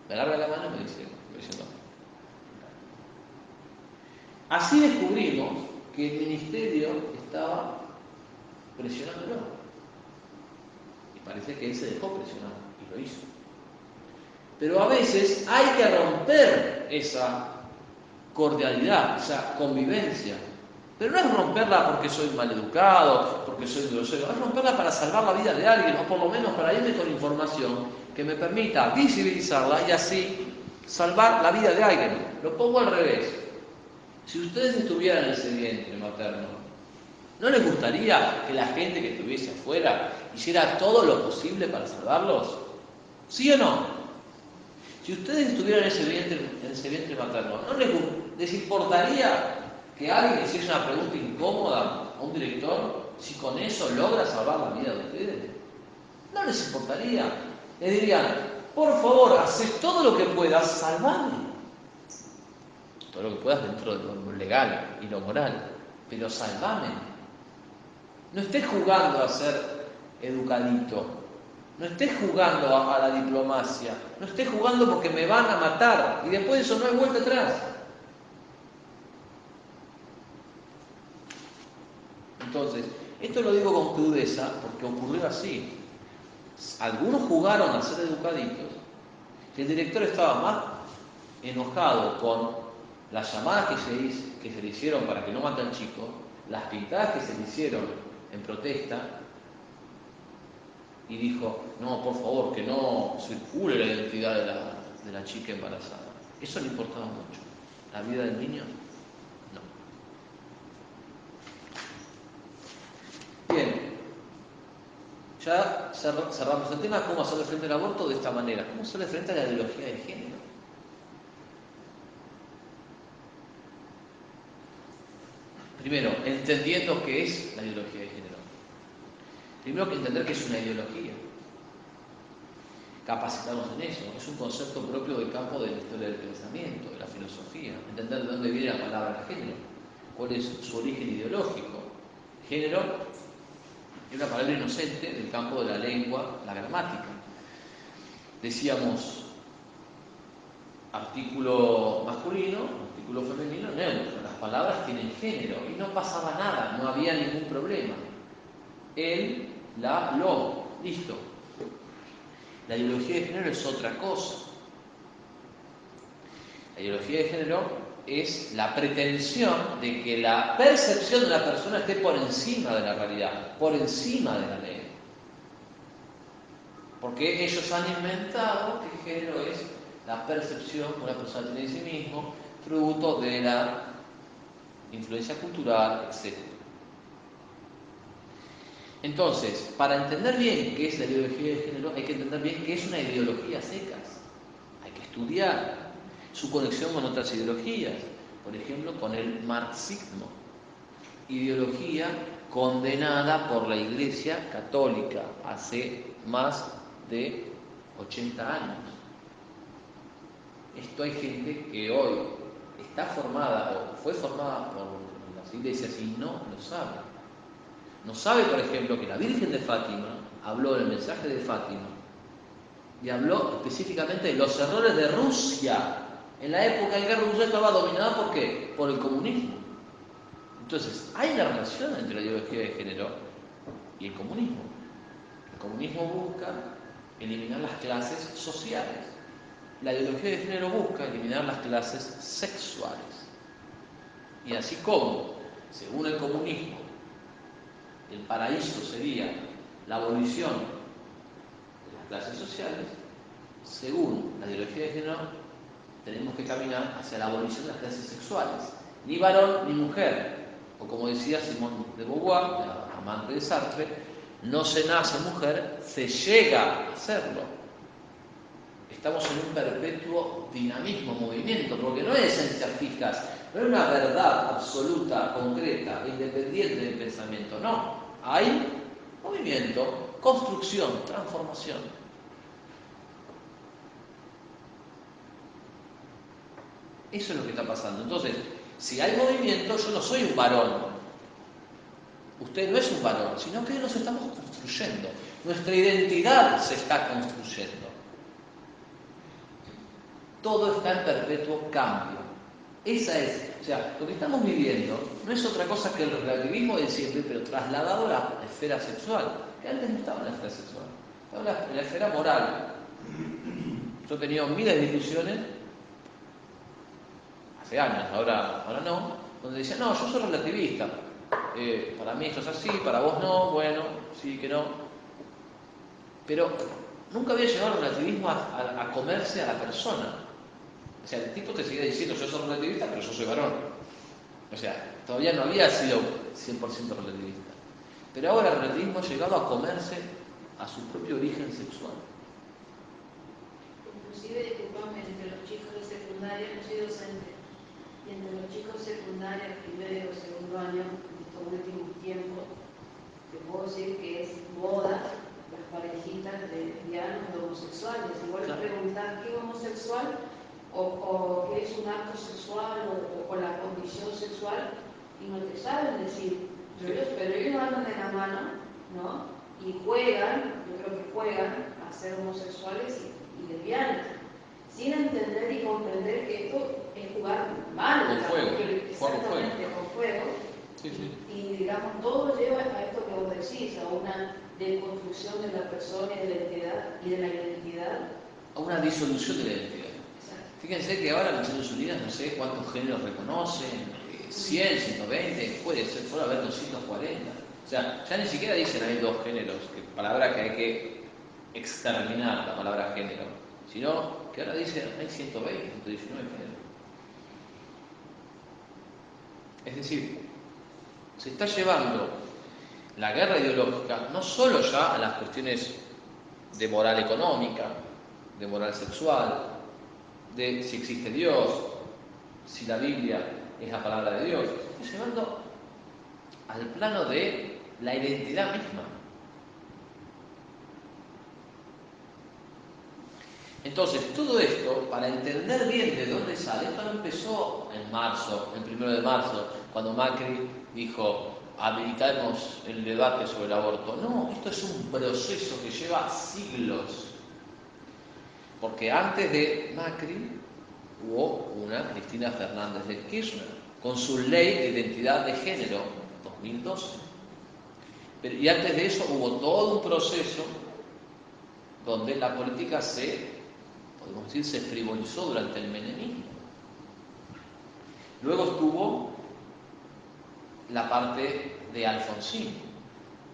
me agarra la mano y me dice no. Así descubrimos que el ministerio estaba presionándolo. Y parece que él se dejó presionar y lo hizo. Pero a veces hay que romper esa cordialidad, esa convivencia. Pero no es romperla porque soy maleducado, porque soy grosero, es romperla para salvar la vida de alguien, o por lo menos para irme con información que me permita visibilizarla y así salvar la vida de alguien. Lo pongo al revés. Si ustedes estuvieran en ese vientre materno, ¿no les gustaría que la gente que estuviese afuera hiciera todo lo posible para salvarlos? ¿Sí o no? Si ustedes estuvieran en ese vientre materno, ¿no les importaría que alguien hiciese una pregunta incómoda a un director si con eso logra salvar la vida de ustedes? No les importaría. Les dirían, por favor, haz todo lo que puedas, salvame. Todo lo que puedas dentro de lo legal y lo moral, pero salvame. No estés jugando a ser educadito, no estés jugando a la diplomacia, no estés jugando porque me van a matar y después de eso no hay vuelta atrás. Entonces, esto lo digo con crudeza porque ocurrió así. Algunos jugaron a ser educaditos y el director estaba más enojado con las llamadas que se le hicieron para que no mate al chico, las pintadas que se le hicieron en protesta, y dijo, no, por favor, que no circule la identidad de la chica embarazada. Eso le importaba mucho. ¿La vida del niño? No. Bien. Ya cerramos el tema, cómo hacerle frente al aborto de esta manera. ¿Cómo hacerle frente a la ideología de género? Primero, entendiendo qué es la ideología de género. Primero que entender que es una ideología. Capacitarnos en eso. Es un concepto propio del campo de la historia del pensamiento, de la filosofía. Entender de dónde viene la palabra género, cuál es su origen ideológico. Género es una palabra inocente del campo de la lengua, la gramática. Decíamos artículo masculino, artículo femenino, neutro. Las palabras tienen género y no pasaba nada, no había ningún problema. Él, la, lo, listo. La ideología de género es otra cosa. La ideología de género es la pretensión de que la percepción de la persona esté por encima de la realidad, por encima de la ley. Porque ellos han inventado que el género es la percepción que una persona tiene de sí mismo, fruto de la influencia cultural, etc. Entonces, para entender bien qué es la ideología de género, hay que entender bien qué es una ideología a secas. Hay que estudiar su conexión con otras ideologías, por ejemplo, con el marxismo, ideología condenada por la Iglesia Católica hace más de 80 años. Esto hay gente que hoy está formada o fue formada por las iglesias y no lo sabe. No sabe, por ejemplo, que la Virgen de Fátima habló en el mensaje de Fátima y habló específicamente de los errores de Rusia en la época en que Rusia estaba dominada ¿por qué? Por el comunismo. Entonces, hay una relación entre la ideología de género y el comunismo. El comunismo busca eliminar las clases sociales. La ideología de género busca eliminar las clases sexuales. Y así como, según el comunismo, el paraíso sería la abolición de las clases sociales, según la ideología de género, tenemos que caminar hacia la abolición de las clases sexuales. Ni varón ni mujer. O como decía Simone de Beauvoir, la amante de Sartre, no se nace mujer, se llega a serlo. Estamos en un perpetuo dinamismo, movimiento, porque no hay esencias fijas, no hay una verdad absoluta, concreta, independiente del pensamiento, no. Hay movimiento, construcción, transformación. Eso es lo que está pasando. Entonces, si hay movimiento, yo no soy un varón. Usted no es un varón, sino que nos estamos construyendo. Nuestra identidad se está construyendo. Todo está en perpetuo cambio. Esa es, o sea, lo que estamos viviendo no es otra cosa que el relativismo de siempre, pero trasladado a la esfera sexual, que antes no estaba en la esfera sexual, estaba en la esfera moral. Yo he tenido miles de discusiones, hace años, ahora no, donde decían, no, yo soy relativista, para mí esto es así, para vos no, bueno, sí que no. Pero nunca había llegado el relativismo a comerse a la persona. O sea, el tipo te seguía diciendo, yo soy relativista, pero yo soy varón. O sea, todavía no había sido 100% relativista. Pero ahora el relativismo ha llegado a comerse a su propio origen sexual. Inclusive, disculpame, entre los chicos de secundaria, yo soy docente, y entre los chicos secundarios, primero o segundo año, en estos últimos tiempos, te puedo decir que es moda las parejitas de lesbianos de homosexuales. Igual claro. Preguntar qué es homosexual o qué es un acto sexual o la condición sexual, y no te saben decir, pero ellos andan de la mano, ¿no? Y juegan, yo creo que juegan a ser homosexuales y lesbianas, sin entender y comprender que esto es jugar mal, con fuego, exactamente, con fuego. Sí, sí. Y digamos, todo lleva a esto que vos decís, a una deconstrucción de la persona y de la identidad. A una disolución de la identidad. Exacto. Fíjense que ahora en Naciones Unidas no sé cuántos géneros reconocen, 100, 120, puede haber 240. O sea, ya ni siquiera dicen hay dos géneros, que palabra que hay que exterminar, la palabra género, sino que ahora dicen hay 120, 119 géneros. Es decir, se está llevando la guerra ideológica no solo ya a las cuestiones de moral económica, de moral sexual, de si existe Dios, si la Biblia es la palabra de Dios, se está llevando al plano de la identidad misma. Entonces, todo esto, para entender bien de dónde sale, esto no empezó en marzo, el 1 de marzo, cuando Macri dijo, habilitamos el debate sobre el aborto. No, esto es un proceso que lleva siglos. Porque antes de Macri hubo una Cristina Fernández de Kirchner, con su ley de identidad de género, 2012. Y antes de eso hubo todo un proceso donde la política podemos decir, se frivolizó durante el menemismo. Luego estuvo la parte de Alfonsín.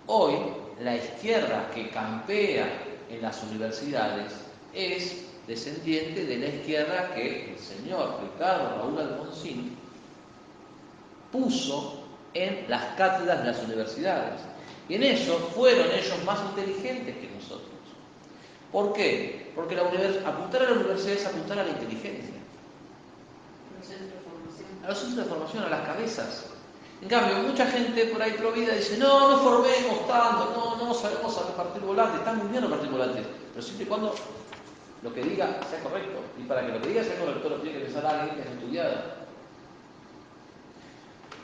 Hoy, la izquierda que campea en las universidades es descendiente de la izquierda que el señor Ricardo Raúl Alfonsín puso en las cátedras de las universidades. Y en eso fueron ellos más inteligentes que nosotros. ¿Por qué? Porque apuntar a la universidad es apuntar a la inteligencia. A los centros de formación, a las cabezas. En cambio, mucha gente por ahí provida dice, no formemos tanto, no sabemos repartir volantes. Está muy bien repartir volantes, pero siempre y cuando lo que diga sea correcto. Y para que lo que diga sea correcto, lo tiene que pensar alguien que es estudiado.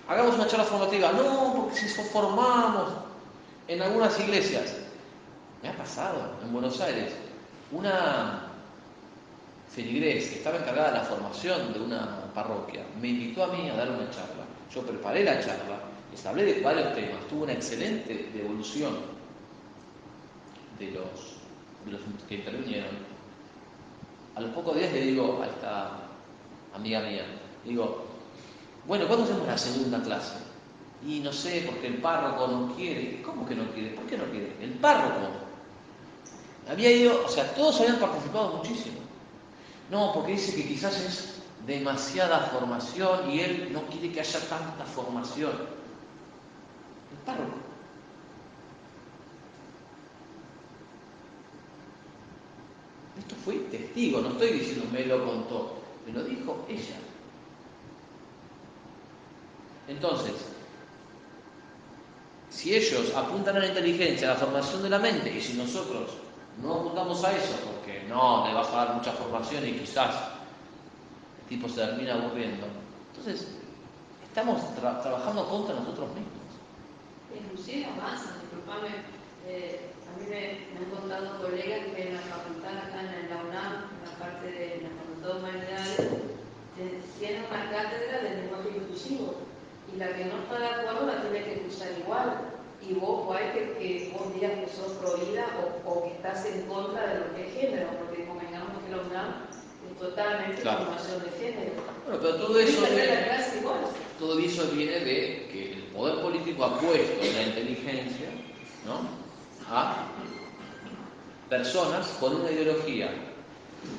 Hagamos una charla formativa. No, porque si formamos en algunas iglesias. Me ha pasado en Buenos Aires. Una feligrés que estaba encargada de la formación de una parroquia me invitó a mí a dar una charla. Yo preparé la charla, les hablé de varios temas, tuvo una excelente devolución de los que intervinieron. A los pocos días le digo a esta amiga mía, digo, bueno, ¿cuándo hacemos la segunda clase? Y no sé, porque el párroco no quiere. ¿Cómo que no quiere? ¿Por qué no quiere? El párroco había ido, o sea, todos habían participado muchísimo. No, porque dice que quizás es demasiada formación y él no quiere que haya tanta formación. El párroco. Esto fue testigo, no estoy diciendo me lo contó, me lo dijo ella. Entonces, si ellos apuntan a la inteligencia, a la formación de la mente, y si nosotros no apuntamos a eso, porque no, le vas a dar mucha formación y quizás el tipo se termina aburriendo, entonces estamos trabajando contra nosotros mismos. Inclusive avanzan, disculpame, a mí me han contado colegas que en la facultad acá en la UNAM, en la parte de la Facultad de Humanidades, tienen una cátedra de lenguaje inclusivo y la que no está de acuerdo la tiene que cursar igual. Y vos puede que vos digas que sos prohibida o que estás en contra de lo que es género, porque convengamos que la UNAM es totalmente formación de género. Bueno, pero todo eso viene de que el poder político ha puesto la inteligencia, ¿no?, a personas con una ideología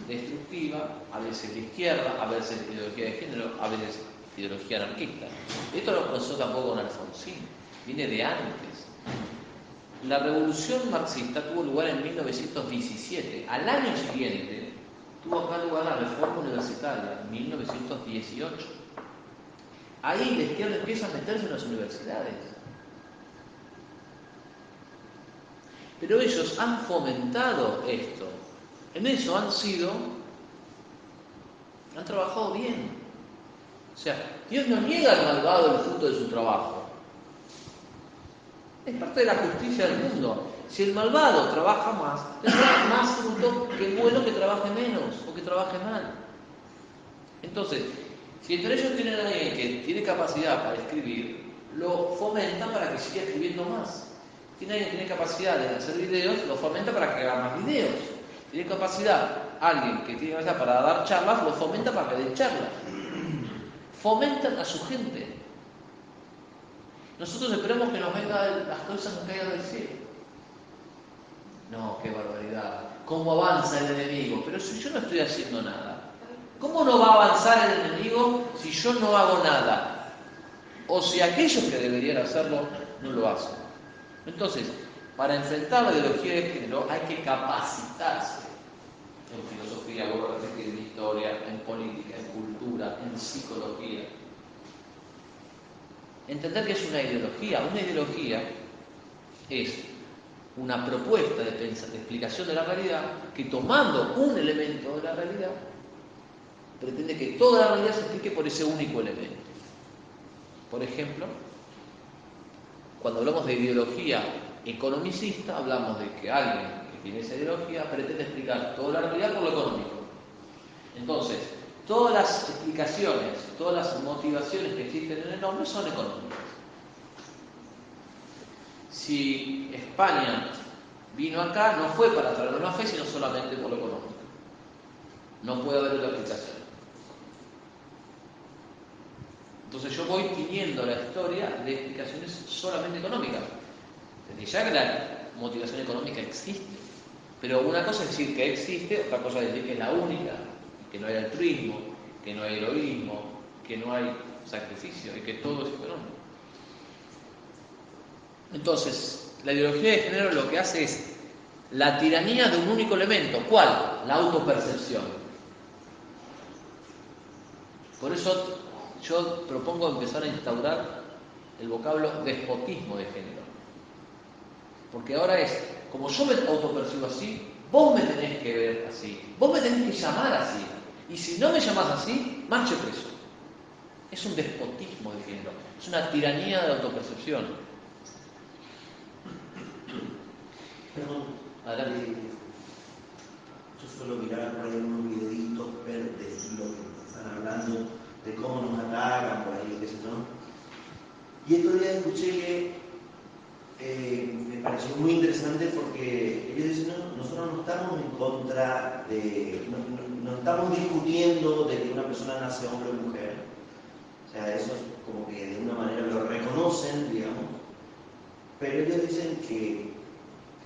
destructiva, a veces de izquierda, a veces ideología de género, a veces ideología anarquista. Esto no comenzó tampoco con Alfonsín, viene de antes. La revolución marxista tuvo lugar en 1917. Al año siguiente tuvo acá lugar la reforma universitaria, en 1918. Ahí la izquierda empieza a meterse en las universidades. Pero ellos han fomentado esto. En eso han trabajado bien. O sea, Dios no niega al malvado el fruto de su trabajo. Es parte de la justicia del mundo. Si el malvado trabaja más, tendrá más fruto que el bueno que trabaje menos o que trabaje mal. Entonces, si entre ellos tienen a alguien que tiene capacidad para escribir, lo fomentan para que siga escribiendo más. Si alguien tiene capacidad de hacer videos, lo fomenta para que haga más videos. Tiene capacidad alguien que tiene capacidad para dar charlas, lo fomenta para que dé charlas. Fomentan a su gente. Nosotros esperamos que las cosas nos caigan del cielo. No, qué barbaridad. ¿Cómo avanza el enemigo? Pero si yo no estoy haciendo nada, ¿cómo no va a avanzar el enemigo si yo no hago nada? O si aquellos que deberían hacerlo no lo hacen. Entonces, para enfrentar la ideología de género hay que capacitarse en filosofía, en historia, en política, en cultura, en psicología. Entender que es una ideología. Una ideología es una propuesta de explicación de la realidad que, tomando un elemento de la realidad, pretende que toda la realidad se explique por ese único elemento. Por ejemplo, cuando hablamos de ideología economicista, hablamos de que alguien que tiene esa ideología pretende explicar toda la realidad por lo económico. Entonces, todas las explicaciones, todas las motivaciones que existen en el hombre son económicas. Si España vino acá, no fue para traer una fe, sino solamente por lo económico. No puede haber otra explicación. Entonces yo voy tiñendo la historia de explicaciones solamente económicas. Desde ya que la motivación económica existe. Pero una cosa es decir que existe, otra cosa es decir que es la única, que no hay altruismo, que no hay heroísmo, que no hay sacrificio y que todo es económico. Entonces, la ideología de género lo que hace es la tiranía de un único elemento. ¿Cuál? La autopercepción. Por eso yo propongo empezar a instaurar el vocablo despotismo de género. Porque ahora es, como yo me autopercibo así, vos me tenés que ver así, vos me tenés que llamar así. Y si no me llamás así, marche preso. Es un despotismo de género, es una tiranía de la autopercepción. Perdón, Adelante. yo suelo mirar por ahí unos videitos de estilo que están hablando de cómo nos atacan por ahí, qué sé yo. Y estos días escuché que me pareció muy interesante porque ellos dicen, no, nosotros no estamos en contra de, no estamos discutiendo de que una persona nace hombre o mujer. O sea, eso es como que de una manera lo reconocen, digamos. Pero ellos dicen que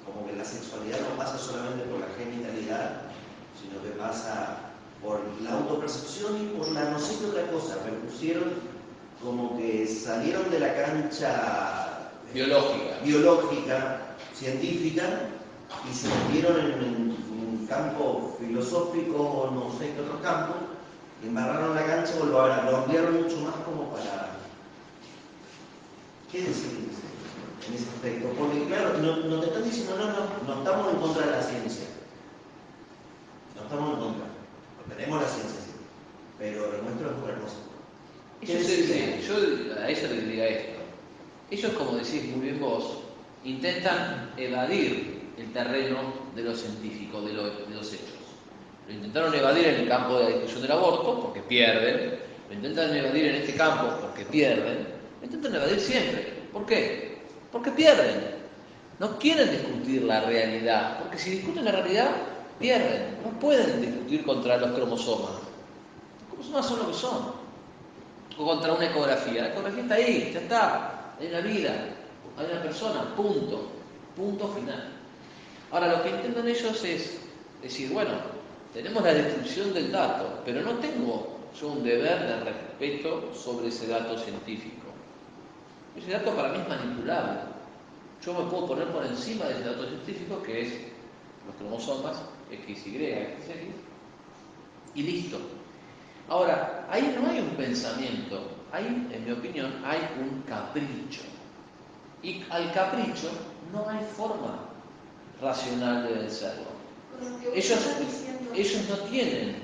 como que la sexualidad no pasa solamente por la genitalidad, sino que pasa por la autopercepción y por la no sé qué otra cosa. Repusieron como que salieron de la cancha biológica, científica, y se metieron en un campo filosófico o no sé qué otro campo, embarraron la cancha o lo ampliaron mucho más como para... ¿Qué decir en ese aspecto? Porque claro, no te están diciendo, no estamos en contra de la ciencia. No estamos en contra. Tenemos la ciencia, sí, pero lo nuestro es otra cosa. Yo a eso le diría esto. Ellos, como decís muy bien vos, intentan evadir el terreno de lo científico, de los hechos. Lo intentaron evadir en el campo de la discusión del aborto porque pierden, lo intentan evadir en este campo porque pierden, lo intentan evadir siempre. ¿Por qué? Porque pierden. No quieren discutir la realidad, porque si discuten la realidad, pierden. No pueden discutir contra los cromosomas. Los cromosomas son lo que son. O contra una ecografía. La ecografía está ahí, ya está. Hay una vida, hay una persona, punto. Punto final. Ahora, lo que intentan ellos es decir, bueno, tenemos la descripción del dato, pero no tengo yo un deber de respeto sobre ese dato científico. Ese dato para mí es manipulable. Yo me puedo poner por encima de ese dato científico que es los cromosomas XY, XX, y listo. Ahora, ahí no hay un pensamiento, ahí, en mi opinión, hay un capricho. Y al capricho no hay forma racional de vencerlo. Ellos no tienen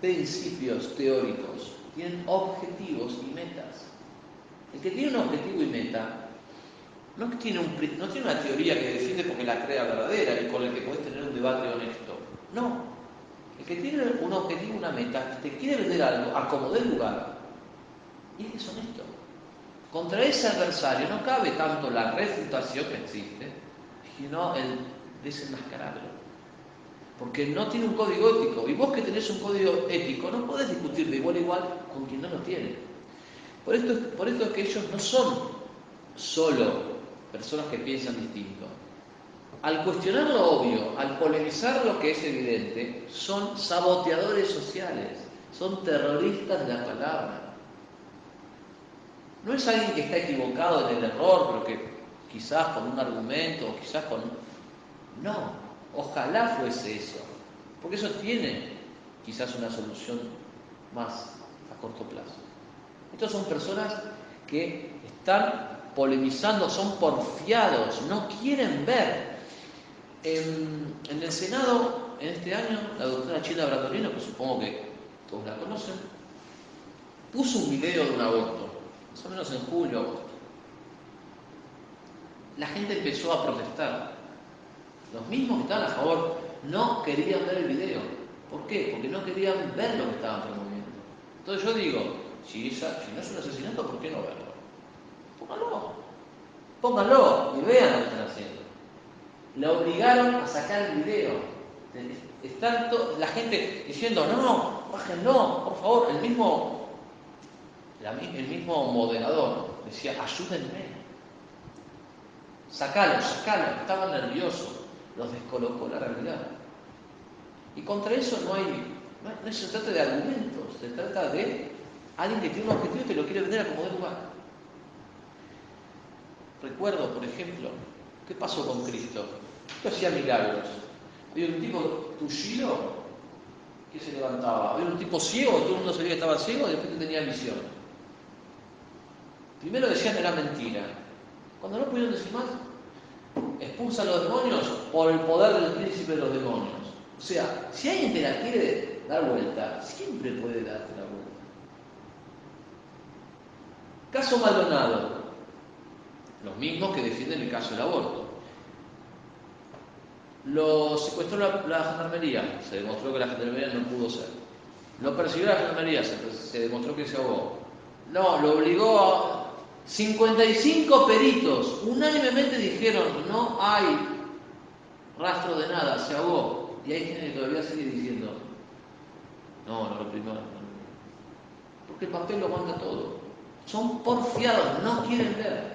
principios teóricos, tienen objetivos y metas. El que tiene un objetivo y meta no tiene una teoría que defiende porque la crea verdadera y con el que podés tener un debate honesto. No. El que tiene un objetivo, una meta, te quiere vender algo a como dé lugar y es deshonesto. Contra ese adversario no cabe tanto la refutación que existe, sino el desenmascararlo. Porque no tiene un código ético. Y vos que tenés un código ético no podés discutir de igual a igual con quien no lo tiene. Por esto es que ellos no son solo personas que piensan distinto. Al cuestionar lo obvio, al polemizar lo que es evidente, son saboteadores sociales, son terroristas de la palabra. No es alguien que está equivocado en el error, pero que quizás con un argumento, o quizás con... No, ojalá fuese eso, porque eso tiene quizás una solución más a corto plazo. Estas son personas que están polemizando, son porfiados, no quieren ver. En el Senado, en este año, la doctora Chila Bratolino, que supongo que todos la conocen, puso un video de un aborto, más o menos en julio, agosto. La gente empezó a protestar. Los mismos que estaban a favor no querían ver el video. ¿Por qué? Porque no querían ver lo que estaban promoviendo. Entonces yo digo, si no es un asesinato, ¿por qué no verlo? Pónganlo y vean lo que están haciendo. La obligaron a sacar el video. Están la gente diciendo, no, bájenlo, por favor. El mismo moderador decía, ayúdenme. Sacalo, estaban nerviosos, los descolocó la realidad. Y contra eso no se trata de argumentos, se trata de alguien que tiene un objetivo y que lo quiere vender a como de lugar. Recuerdo, por ejemplo, ¿qué pasó con Cristo? Cristo hacía milagros. Había un tipo tullido que se levantaba, había un tipo ciego, todo el mundo sabía que estaba ciego y después tenía visión. Primero decían que era mentira. Cuando no pudieron decir más, expulsan a los demonios por el poder del príncipe de los demonios. O sea, si alguien te la quiere dar vuelta, siempre puede darte la vuelta. Caso Maldonado, los mismos que defienden el caso del aborto. Lo secuestró la gendarmería, se demostró que la gendarmería no pudo ser. Lo persiguió la gendarmería, se demostró que se ahogó. No, lo obligó a... 55 peritos unánimemente dijeron no hay rastro de nada, se ahogó. Y hay gente que todavía sigue diciendo no reprimió. Porque el papel lo aguanta todo. Son porfiados, no quieren ver.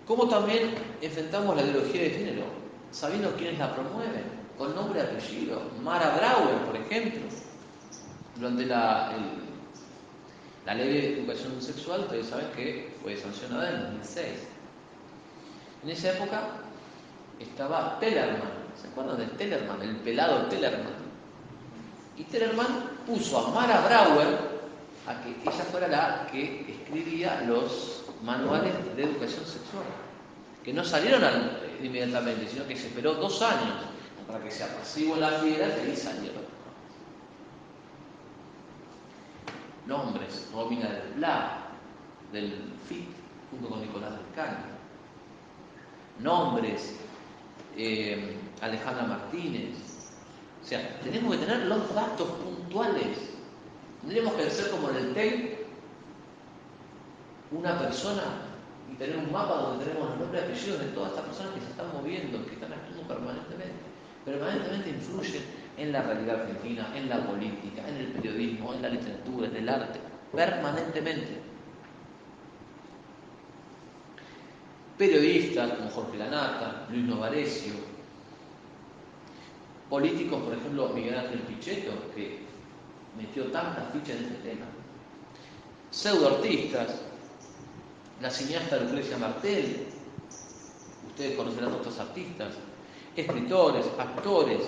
¿Cómo también enfrentamos la ideología de género? Sabiendo quiénes la promueven, con nombre y apellido. Mara Brauer, por ejemplo, durante la ley de educación sexual, ustedes saben que fue sancionada en 2006. En esa época estaba Tellerman. ¿Se acuerdan de Tellerman? El pelado Tellerman. Y Tellerman puso a Mara Brauer a que ella fuera la que escribía los manuales de educación sexual. Que no salieron inmediatamente, sino que se esperó 2 años para que se apaciguen las fieras y ahí salieron. Nombres, Romina del Pla, del FIT, junto con Nicolás del Caño. Nombres, Alejandra Martínez. O sea, tenemos que tener los datos puntuales. Tendríamos que ser como en el TEI, una persona y tener un mapa donde tenemos los nombres y apellidos de todas estas personas que se están moviendo, que están actuando permanentemente. Permanentemente influyen en la realidad argentina, en la política, en el periodismo, en la literatura, en el arte, permanentemente. Periodistas como Jorge Lanata, Luis Novarecio, políticos, por ejemplo, Miguel Ángel Pichetto, que metió tantas fichas en este tema, pseudoartistas, la cineasta Lucrecia Martel, ustedes conocerán a otros artistas, escritores, actores.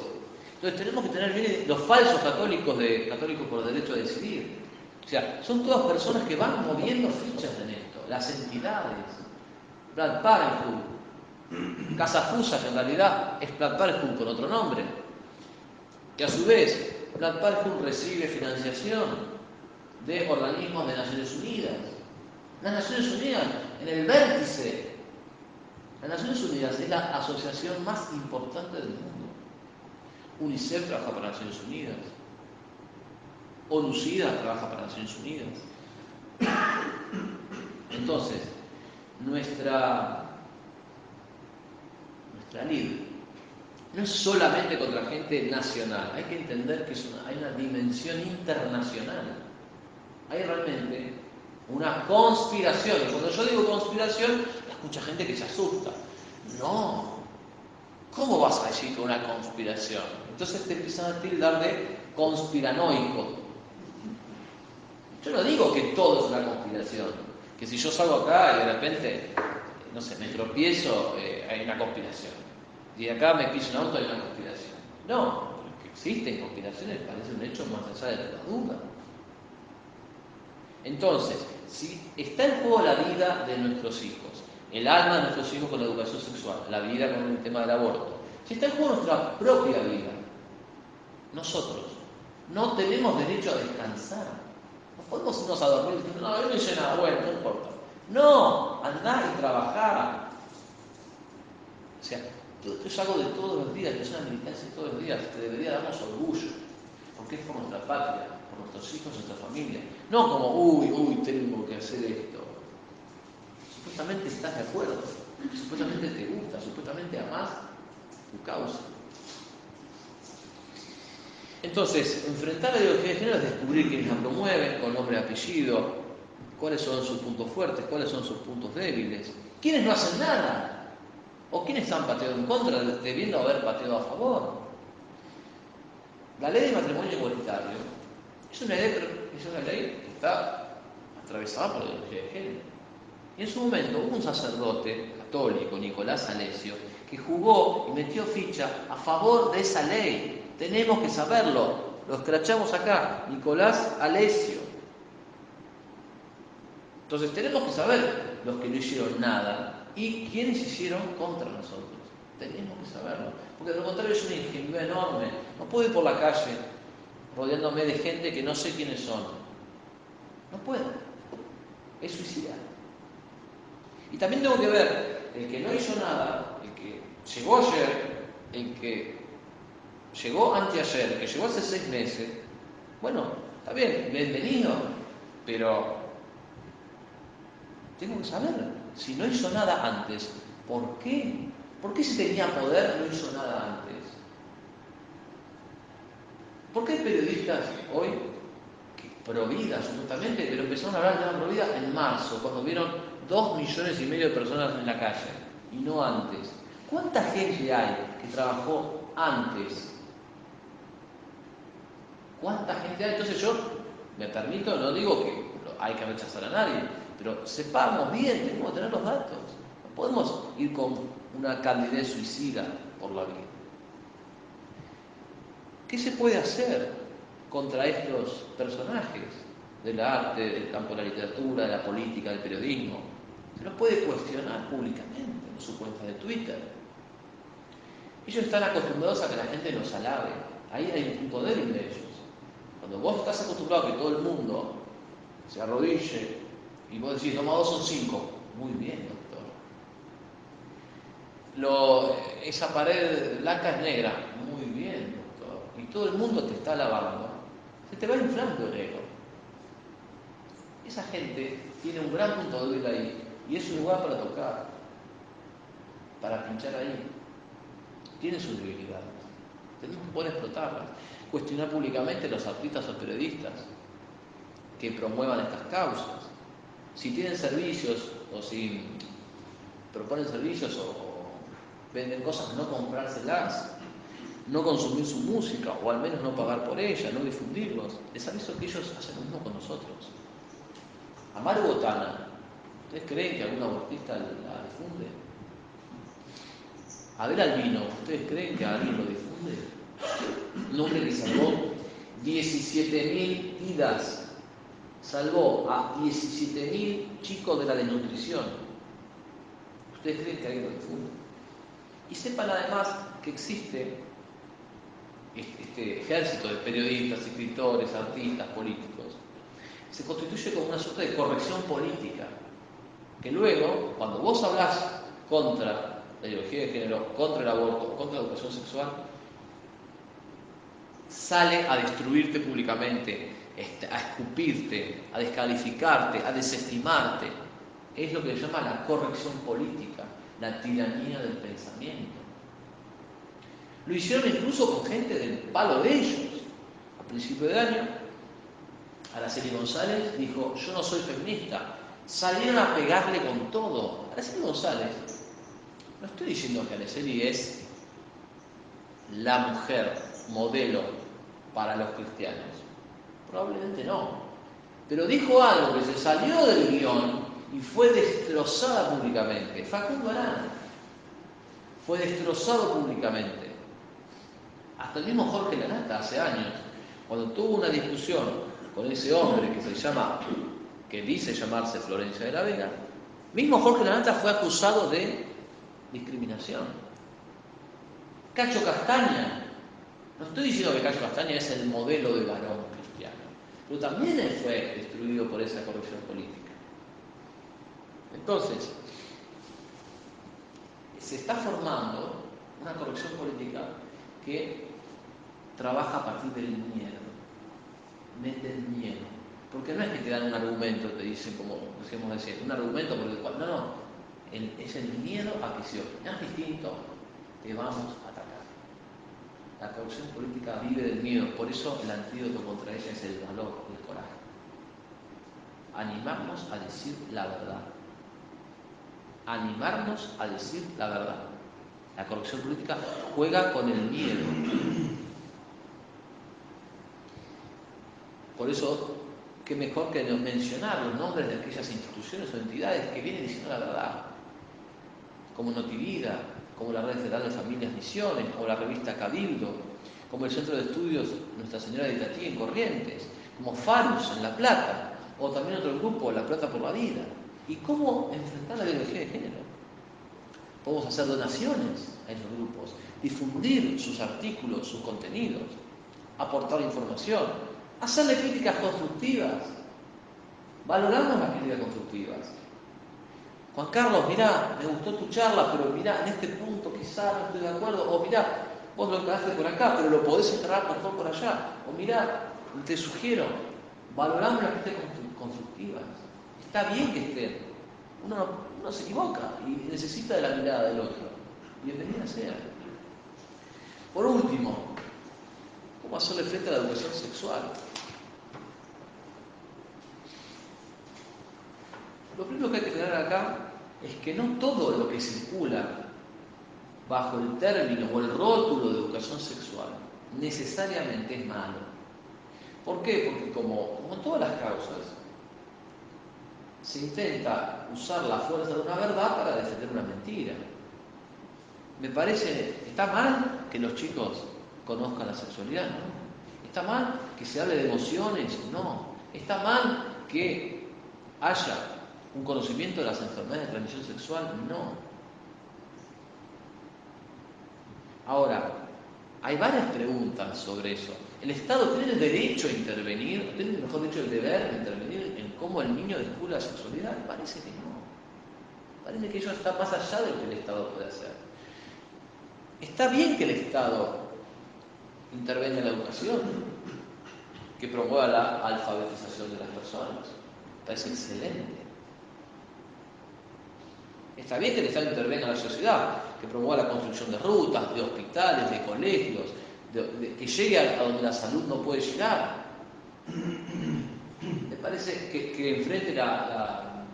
Entonces tenemos que tener bien los falsos católicos de Católicos por Derecho a Decidir. O sea, son todas personas que van moviendo fichas en esto, las entidades. Planned Parenthood, Casa Fusa, que en realidad es Planned Parenthood con otro nombre, que a su vez Planned Parenthood recibe financiación de organismos de Naciones Unidas. Las Naciones Unidas, en el vértice, las Naciones Unidas es la asociación más importante del mundo. UNICEF trabaja para Naciones Unidas, ONU-SIDA trabaja para Naciones Unidas. Entonces, nuestra lid no es solamente contra gente nacional, hay que entender que hay una dimensión internacional. Hay realmente una conspiración. Y cuando yo digo conspiración, escucha gente que se asusta. No, ¿cómo vas a decir que una conspiración? Entonces te empiezan a tildar de conspiranoico. Yo no digo que todo es una conspiración, que si yo salgo acá y de repente, no sé, me tropiezo, hay una conspiración. Y acá me piso un auto, hay una conspiración. No, porque existen conspiraciones, parece un hecho más allá de la duda. Entonces, si está en juego la vida de nuestros hijos, el alma de nuestros hijos con la educación sexual, la vida con el tema del aborto. Si está en juego nuestra propia vida, nosotros no tenemos derecho a descansar. No podemos irnos a dormir diciendo, no, yo no hice nada, bueno, no importa. No, andá y trabajá. O sea, esto es algo de todos los días, que es una militancia de todos los días, que debería darnos orgullo, porque es por nuestra patria, por nuestros hijos, nuestra familia. No como, uy, tengo que hacer esto. Supuestamente estás de acuerdo, supuestamente te gusta, supuestamente amás tu causa. Entonces, enfrentar la ideología de género es descubrir quiénes la promueven, con nombre y apellido, cuáles son sus puntos fuertes, cuáles son sus puntos débiles, quiénes no hacen nada, o quiénes han pateado en contra, debiendo haber pateado a favor. La ley de matrimonio igualitario es una ley que está atravesada por la ideología de género. Y en su momento hubo un sacerdote católico, Nicolás Alessio, que jugó y metió ficha a favor de esa ley. Tenemos que saberlo, lo escrachamos acá, Nicolás Alessio. Entonces tenemos que saber los que no hicieron nada y quiénes hicieron contra nosotros. Tenemos que saberlo, porque de lo contrario es una ingenuidad enorme. No puedo ir por la calle rodeándome de gente que no sé quiénes son. No puedo. Es suicida. Y también tengo que ver el que no hizo nada, el que llegó ayer, el que llegó anteayer, el que llegó hace 6 meses. Bueno, está bien, bienvenido, pero tengo que saber, si no hizo nada antes, ¿por qué? ¿Por qué si tenía poder no hizo nada antes? ¿Por qué hay periodistas hoy pro vida, supuestamente, pero empezaron a hablar de la pro vida en marzo, cuando vieron 2,5 millones de personas en la calle, y no antes? ¿Cuánta gente hay que trabajó antes? ¿Cuánta gente hay? Entonces yo me permito, no digo que hay que rechazar a nadie, pero sepamos bien, tenemos que tener los datos. No podemos ir con una candidez suicida por la vida. ¿Qué se puede hacer contra estos personajes del arte, del campo de la literatura, de la política, del periodismo? Se los puede cuestionar públicamente en su cuenta de Twitter. Ellos están acostumbrados a que la gente los alabe. Ahí hay un punto débil de ellos. Cuando vos estás acostumbrado a que todo el mundo se arrodille y vos decís, no, 2 son 5. Muy bien, doctor. Esa pared blanca es negra. Muy bien, doctor. Y todo el mundo te está alabando. Se te va inflando el ego. Esa gente tiene un gran punto débil ahí. Y es un lugar para tocar, para pinchar ahí. Tiene sus debilidades. Tenemos que poder explotarlas. Cuestionar públicamente a los artistas o periodistas que promuevan estas causas. Si tienen servicios o si proponen servicios o venden cosas, no comprárselas, no consumir su música o al menos no pagar por ella, no difundirlos. Les aviso que ellos hacen lo mismo con nosotros. Amaru Botana, ¿ustedes creen que algún abortista la difunde? Abel Albino, ¿ustedes creen que alguien lo difunde? Un hombre que salvó 17.000 vidas, salvó a 17.000 chicos de la desnutrición. ¿Ustedes creen que alguien lo difunde? Y sepan además que existe este ejército de periodistas, escritores, artistas, políticos. Se constituye como una suerte de corrección política, que luego, cuando vos hablás contra la ideología de género, contra el aborto, contra la educación sexual, sale a destruirte públicamente, a escupirte, a descalificarte, a desestimarte. Es lo que se llama la corrección política, la tiranía del pensamiento. Lo hicieron incluso con gente del palo de ellos. A principio de año, Araceli González dijo, yo no soy feminista. Salieron a pegarle con todo. Araceli González, no estoy diciendo que Araceli es la mujer modelo para los cristianos. Probablemente no. Pero dijo algo que se salió del guión y fue destrozada públicamente. Facundo Arana fue destrozado públicamente. Hasta el mismo Jorge Lanata hace años, cuando tuvo una discusión con ese hombre que dice llamarse Florencia de la Vega, Mismo Jorge Lanata fue acusado de discriminación. Cacho Castaña, no estoy diciendo que Cacho Castaña es el modelo de varón cristiano, pero también él fue destruido por esa corrección política. Entonces, se está formando una corrección política que trabaja a partir del miedo, mete el miedo. Porque no es que te dan un argumento, te dicen, como decíamos decir, un argumento por el cual, no, es el miedo a que si opinas distinto, te vamos a atacar. La corrección política vive del miedo, por eso el antídoto contra ella es el valor, el coraje. Animarnos a decir la verdad. Animarnos a decir la verdad. La corrección política juega con el miedo. Por eso, qué mejor que mencionar los nombres de aquellas instituciones o entidades que vienen diciendo la verdad, como Notivida, como la Red Federal de Familias Misiones, como la revista Cabildo, como el Centro de Estudios Nuestra Señora de Itatí en Corrientes, como Farus en La Plata, o también otro grupo, La Plata por la Vida. ¿Y cómo enfrentar la ideología de género? Podemos hacer donaciones a esos grupos, difundir sus artículos, sus contenidos, aportar información, hacerle críticas constructivas. Valoramos las críticas constructivas. Juan Carlos, mirá, me gustó tu charla, pero mirá, en este punto quizá no estoy de acuerdo. O mirá, vos lo cagaste por acá, pero lo podés enterrar mejor por allá. O mirá, te sugiero, valoramos las críticas constructivas. Está bien que estén. Uno se equivoca y necesita de la mirada del otro. Bienvenida sea. Por último, ¿cómo hacerle frente a la educación sexual? Lo primero que hay que tener acá es que no todo lo que circula bajo el término o el rótulo de educación sexual necesariamente es malo. ¿Por qué? Porque como en todas las causas, se intenta usar la fuerza de una verdad para defender una mentira. Me parece, está mal que los chicos conozcan la sexualidad, ¿no? Está mal que se hable de emociones, no. Está mal que haya un conocimiento de las enfermedades de transmisión sexual, no. Ahora, hay varias preguntas sobre eso. ¿El Estado tiene el derecho a intervenir, tiene, mejor dicho, el deber de intervenir en cómo el niño descubre la sexualidad? Parece que no. Parece que eso está más allá de lo que el Estado puede hacer. Está bien que el Estado intervenga en la educación, que promueva la alfabetización de las personas. Parece excelente. Está bien que el Estado intervenga en la sociedad, que promueva la construcción de rutas, de hospitales, de colegios, que llegue a donde la salud no puede llegar. Me parece que enfrente la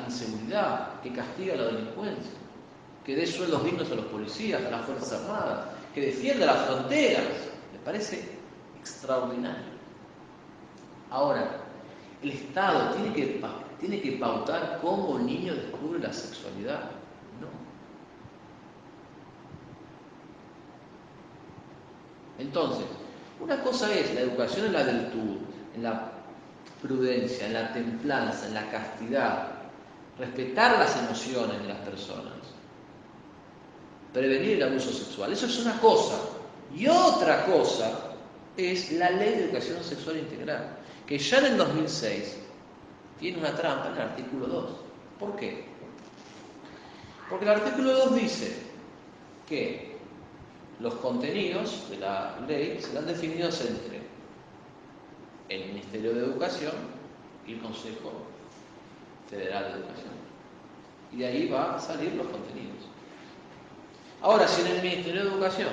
inseguridad, que castiga la delincuencia, que dé sueldos dignos a los policías, a las Fuerzas Armadas, que defienda las fronteras. Me parece extraordinario. Ahora, el Estado tiene que pautar cómo el niño descubre la sexualidad. No. Entonces, una cosa es la educación en la virtud, en la prudencia, en la templanza, en la castidad, respetar las emociones de las personas, prevenir el abuso sexual. Eso es una cosa. Y otra cosa es la Ley de Educación Sexual Integral, que ya en el 2006 tiene una trampa en el artículo 2. ¿Por qué? Porque el artículo 2 dice que los contenidos de la ley serán definidos entre el Ministerio de Educación y el Consejo Federal de Educación. Y de ahí van a salir los contenidos. Ahora, si en el Ministerio de Educación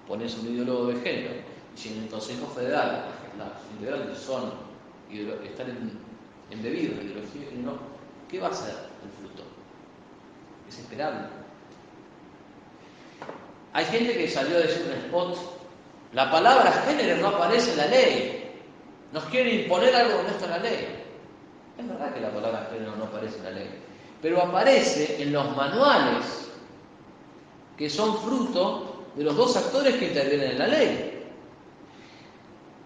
pones un ideólogo de género, y si en el Consejo Federal las integrales están embebidos en ideología de género, ¿qué va a ser el fruto? Es esperable. Hay gente que salió a decir un spot, la palabra género no aparece en la ley, nos quiere imponer algo que no está en la ley. Es verdad que la palabra género no aparece en la ley, pero aparece en los manuales que son fruto de los dos actores que intervienen en la ley.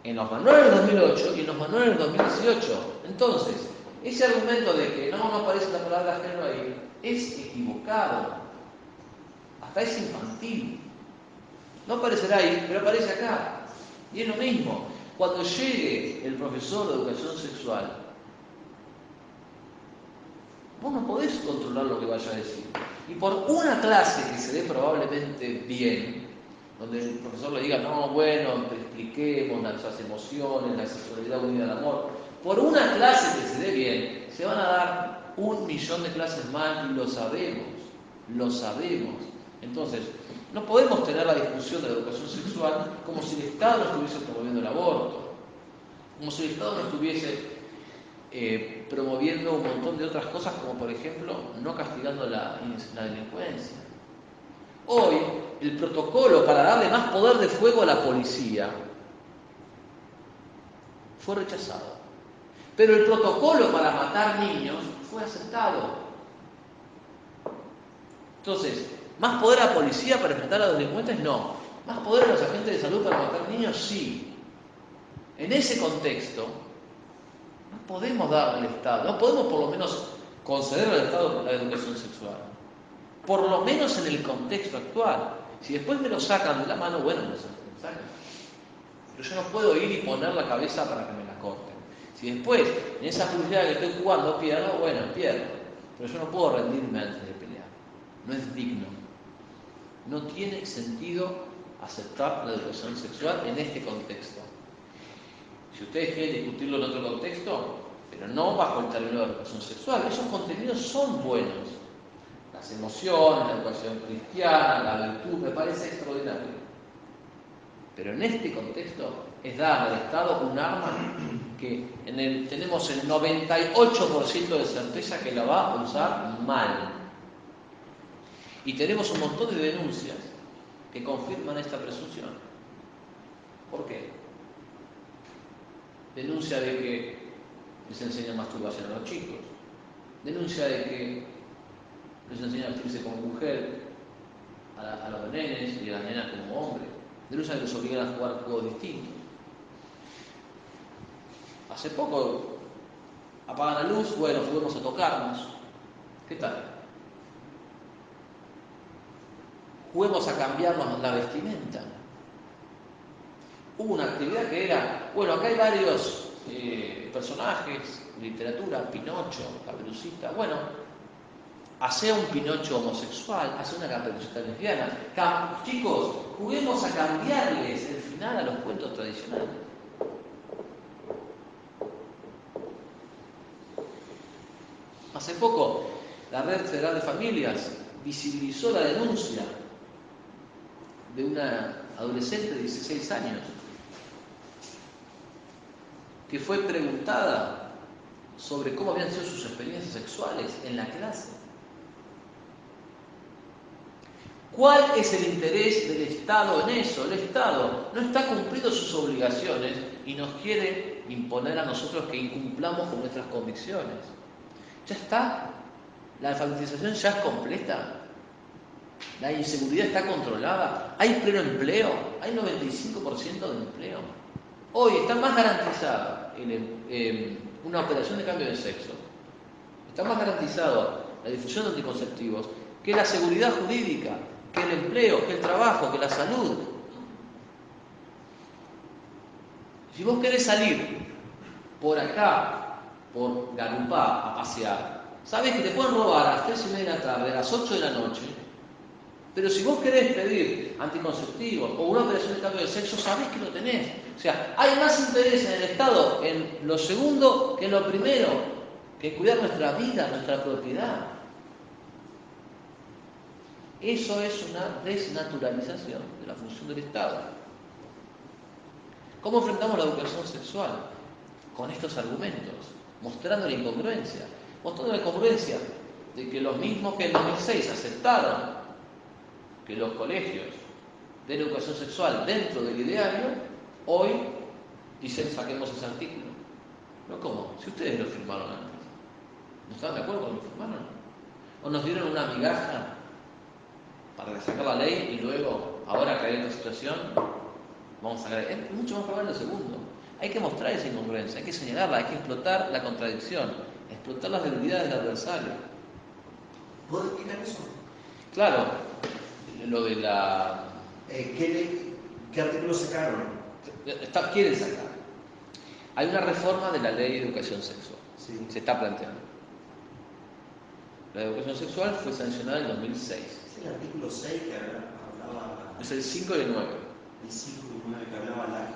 En los manuales del 2008 y en los manuales del 2018. Entonces, ese argumento de que no aparece la palabra género ahí es equivocado, hasta es infantil. No aparecerá ahí, pero aparece acá. Y es lo mismo. Cuando llegue el profesor de educación sexual, vos no podés controlar lo que vaya a decir. Y por una clase que se dé probablemente bien, donde el profesor le diga, no, bueno, te expliquemos las emociones, la sexualidad unida al amor, por una clase que se dé bien, se van a dar 1.000.000 de clases más y lo sabemos. Entonces, no podemos tener la discusión de la educación sexual como si el Estado no estuviese promoviendo el aborto, como si el Estado no estuviese promoviendo un montón de otras cosas, como por ejemplo, no castigando la delincuencia. Hoy, el protocolo para darle más poder de fuego a la policía fue rechazado. Pero el protocolo para matar niños fue aceptado. Entonces, ¿más poder a la policía para enfrentar a los delincuentes? No. ¿Más poder a los agentes de salud para matar niños? Sí. En ese contexto, no podemos darle al Estado, no podemos por lo menos conceder al Estado la educación sexual. Por lo menos en el contexto actual. Si después me lo sacan de la mano, bueno, me lo sacan. Pero yo no puedo ir y poner la cabeza para que me la corten. Si después, en esa publicidad que estoy jugando, pierdo, bueno, pierdo. Pero yo no puedo rendirme antes de pelear. No es digno. No tiene sentido aceptar la educación sexual en este contexto. Si ustedes quieren discutirlo en otro contexto, pero no bajo el término de educación sexual, esos contenidos son buenos. Las emociones, la educación cristiana, la virtud, me parece extraordinario. Pero en este contexto es darle al Estado un arma que tenemos el 98% de certeza que la va a usar mal. Y tenemos un montón de denuncias que confirman esta presunción. ¿Por qué? Denuncia de que les enseñan masturbación a los chicos. Denuncia de que les enseñan a vestirse como mujer a los nenes y a las nenas como hombres. Denuncia de que los obligan a jugar juegos distintos. Hace poco apagan la luz, bueno, fuimos a tocarnos. ¿Qué tal? Juguemos a cambiarnos la vestimenta. Hubo una actividad que era, bueno, acá hay varios personajes, literatura, Pinocho, Caperucita, bueno, hace un Pinocho homosexual, hace una Caperucita lesbiana. Chicos, juguemos a cambiarles el final a los cuentos tradicionales. Hace poco, la Red Federal de Familias visibilizó la denuncia de una adolescente de 16 años que fue preguntada sobre cómo habían sido sus experiencias sexuales en la clase. ¿Cuál es el interés del Estado en eso? El Estado no está cumpliendo sus obligaciones y nos quiere imponer a nosotros que incumplamos con nuestras convicciones. Ya está. La alfabetización ya es completa. La inseguridad está controlada. Hay pleno empleo. Hay 95% de empleo. Hoy está más garantizada una operación de cambio de sexo. Está más garantizado la difusión de anticonceptivos que la seguridad jurídica, que el empleo, que el trabajo, que la salud. Si vos querés salir por acá, por Garupá, a pasear, sabés que te pueden robar a las 3:30 de la tarde, a las 8 de la noche, pero si vos querés pedir anticonceptivos o una operación de cambio de sexo, sabés que lo tenés. O sea, hay más interés en el Estado en lo segundo que en lo primero, que en cuidar nuestra vida, nuestra propiedad. Eso es una desnaturalización de la función del Estado. ¿Cómo enfrentamos la educación sexual? Con estos argumentos, mostrando la incongruencia. Mostrando la incongruencia de que los mismos que en 2006 aceptaron que los colegios den educación sexual dentro del ideario, hoy dicen saquemos ese artículo. ¿No cómo? Si ustedes lo firmaron antes. ¿No estaban de acuerdo con lo que firmaron? ¿O nos dieron una migaja para sacar la ley y luego, ahora que hay esta situación, vamos a sacar? Es mucho más probable el segundo. Hay que mostrar esa incongruencia, hay que señalarla, hay que explotar la contradicción. explotar las debilidades del adversario. ¿Puedo explicar eso? Claro, lo de la... ¿Qué artículos sacaron? Quieren sacar. Hay una reforma de la ley de educación sexual. Sí. Se está planteando. La educación sexual fue sancionada en 2006. Es el artículo 6 que hablaba... Es el 5 y el 9. El 5 y el 9 que hablaba la...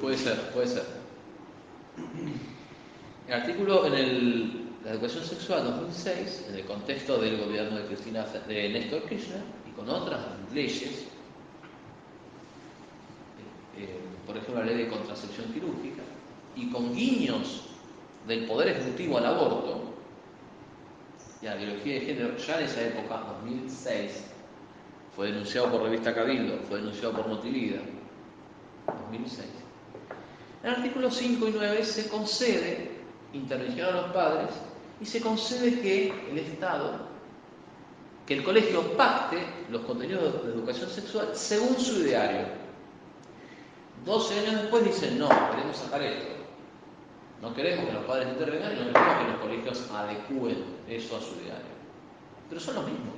Puede ser. El artículo la educación sexual 2006, en el contexto del gobierno de Néstor Kirchner y con otras leyes, por ejemplo la ley de contracepción quirúrgica, y con guiños del poder ejecutivo al aborto y a la biología de género, ya en esa época, 2006, fue denunciado por Revista Cabildo, fue denunciado por Notivida, 2006. En el artículo 5 y 9 se concede intervención a los padres y se concede que el Estado, que el colegio pacte los contenidos de educación sexual según su ideario. 12 años después dicen, no, queremos sacar esto. No queremos que los padres intervengan y no queremos que los colegios adecúen eso a su ideario. Pero son los mismos.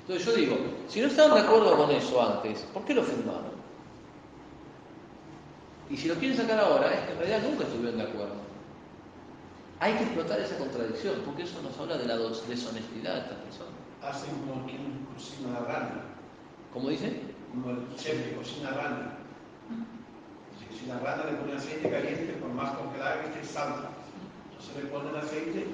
Entonces yo digo, si no estaban de acuerdo con eso antes, ¿por qué lo firmaron? Y si lo quieren sacar ahora, es que en realidad nunca estuvieron de acuerdo. Hay que explotar esa contradicción, porque eso nos habla de la deshonestidad de estas personas. Hacen como quien cocina la rana, ¿Cómo dicen? como el chef que cocina rana. Si la rana le pone aceite caliente, por más congelada que esté, salta. Entonces le ponen aceite,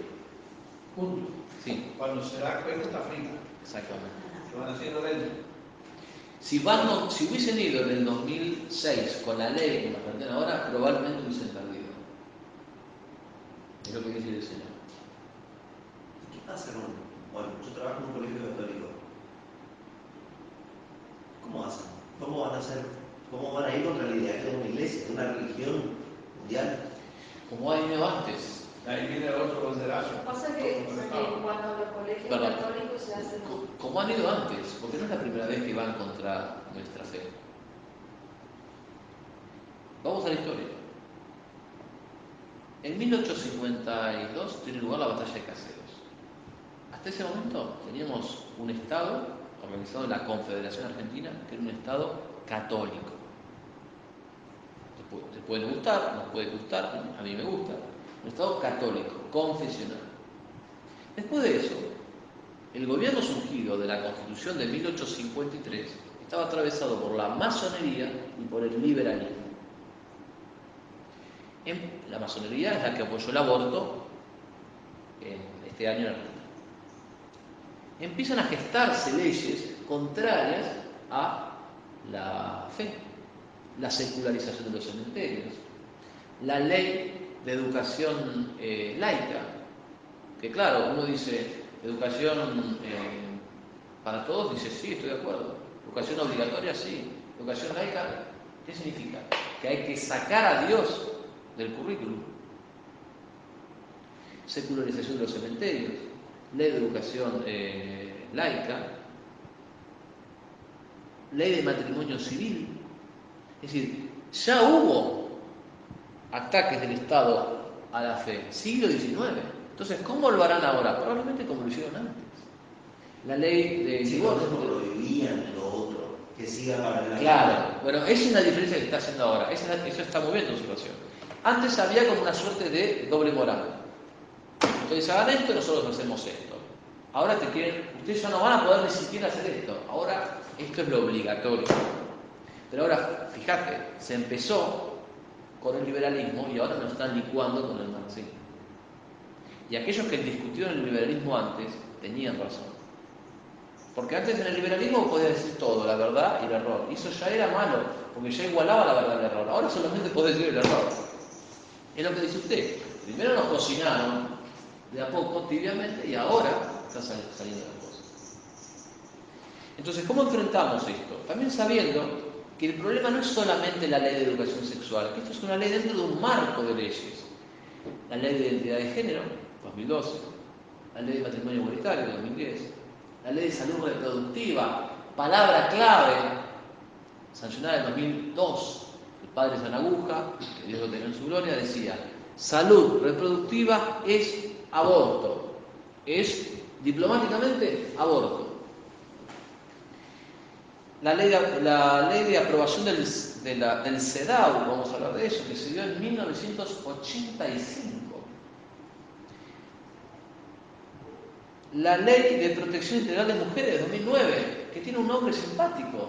punto. Sí, Cuando se da cuenta está frita. exactamente. Se van haciendo lento. Si hubiesen ido en el 2006 con la ley que nos plantean ahora, probablemente hubiesen perdido. Es lo que dice el Señor. ¿Qué pasa con...? Bueno, yo trabajo en un colegio católico. ¿Cómo hacen? ¿Cómo van a hacer? ¿Cómo van a ir contra la idea de una iglesia, de una religión mundial? Como ha ido antes. Ahí viene el otro banderazo. Pasa que cuando los colegios católicos se hacen... Como han ido antes, porque no es la primera vez que van contra nuestra fe. Vamos a la historia. En 1852 tiene lugar la batalla de Caseros. Hasta ese momento teníamos un Estado organizado en la Confederación Argentina, que era un Estado católico. Te puede gustar, nos puede gustar, a mí me gusta. Un Estado católico, confesional. Después de eso, el gobierno surgido de la Constitución de 1853 estaba atravesado por la masonería y por el liberalismo. La masonería es la que apoyó el aborto en este año en Argentina. Empiezan a gestarse leyes contrarias a la fe, la secularización de los cementerios, la ley de educación laica, que claro, uno dice educación para todos, dice sí, estoy de acuerdo. Educación obligatoria, sí. Educación laica, ¿qué significa? Que hay que sacar a Dios del currículum. Secularización de los cementerios, ley de educación laica, ley de matrimonio civil. Es decir, ya hubo ataques del Estado a la fe, siglo XIX. Entonces, ¿cómo lo harán ahora? Probablemente como lo hicieron antes. La ley de Si divorcio. no prohibían lo otro, que siga para la... Claro, bueno, esa es la diferencia que está haciendo ahora. Eso está moviendo la situación. Antes había como una suerte de doble moral. Ustedes hagan esto y nosotros hacemos esto. Ahora ustedes ya no van a poder ni siquiera hacer esto. Ahora esto es lo obligatorio. Pero ahora, fíjate, se empezó con el liberalismo y ahora nos están licuando con el marxismo. Y aquellos que discutieron el liberalismo antes tenían razón. Porque antes en el liberalismo podías decir todo, la verdad y el error. Y eso ya era malo, porque ya igualaba la verdad y el error. Ahora solamente podés decir el error. Es lo que dice usted. Primero nos cocinaron de a poco, tibiamente, y ahora están saliendo las cosas. Entonces, ¿cómo enfrentamos esto? También sabiendo que el problema no es solamente la ley de educación sexual, que esto es una ley dentro de un marco de leyes. La ley de identidad de género, 2012, la ley de matrimonio igualitario, 2010, la ley de salud reproductiva, palabra clave, sancionada en 2002, el padre Sanaguja, que Dios lo tenga en su gloria, decía, salud reproductiva es aborto. Es diplomáticamente aborto. La ley de aprobación del CEDAW, vamos a hablar de eso, que se dio en 1985. La ley de protección integral de mujeres de 2009, que tiene un nombre simpático.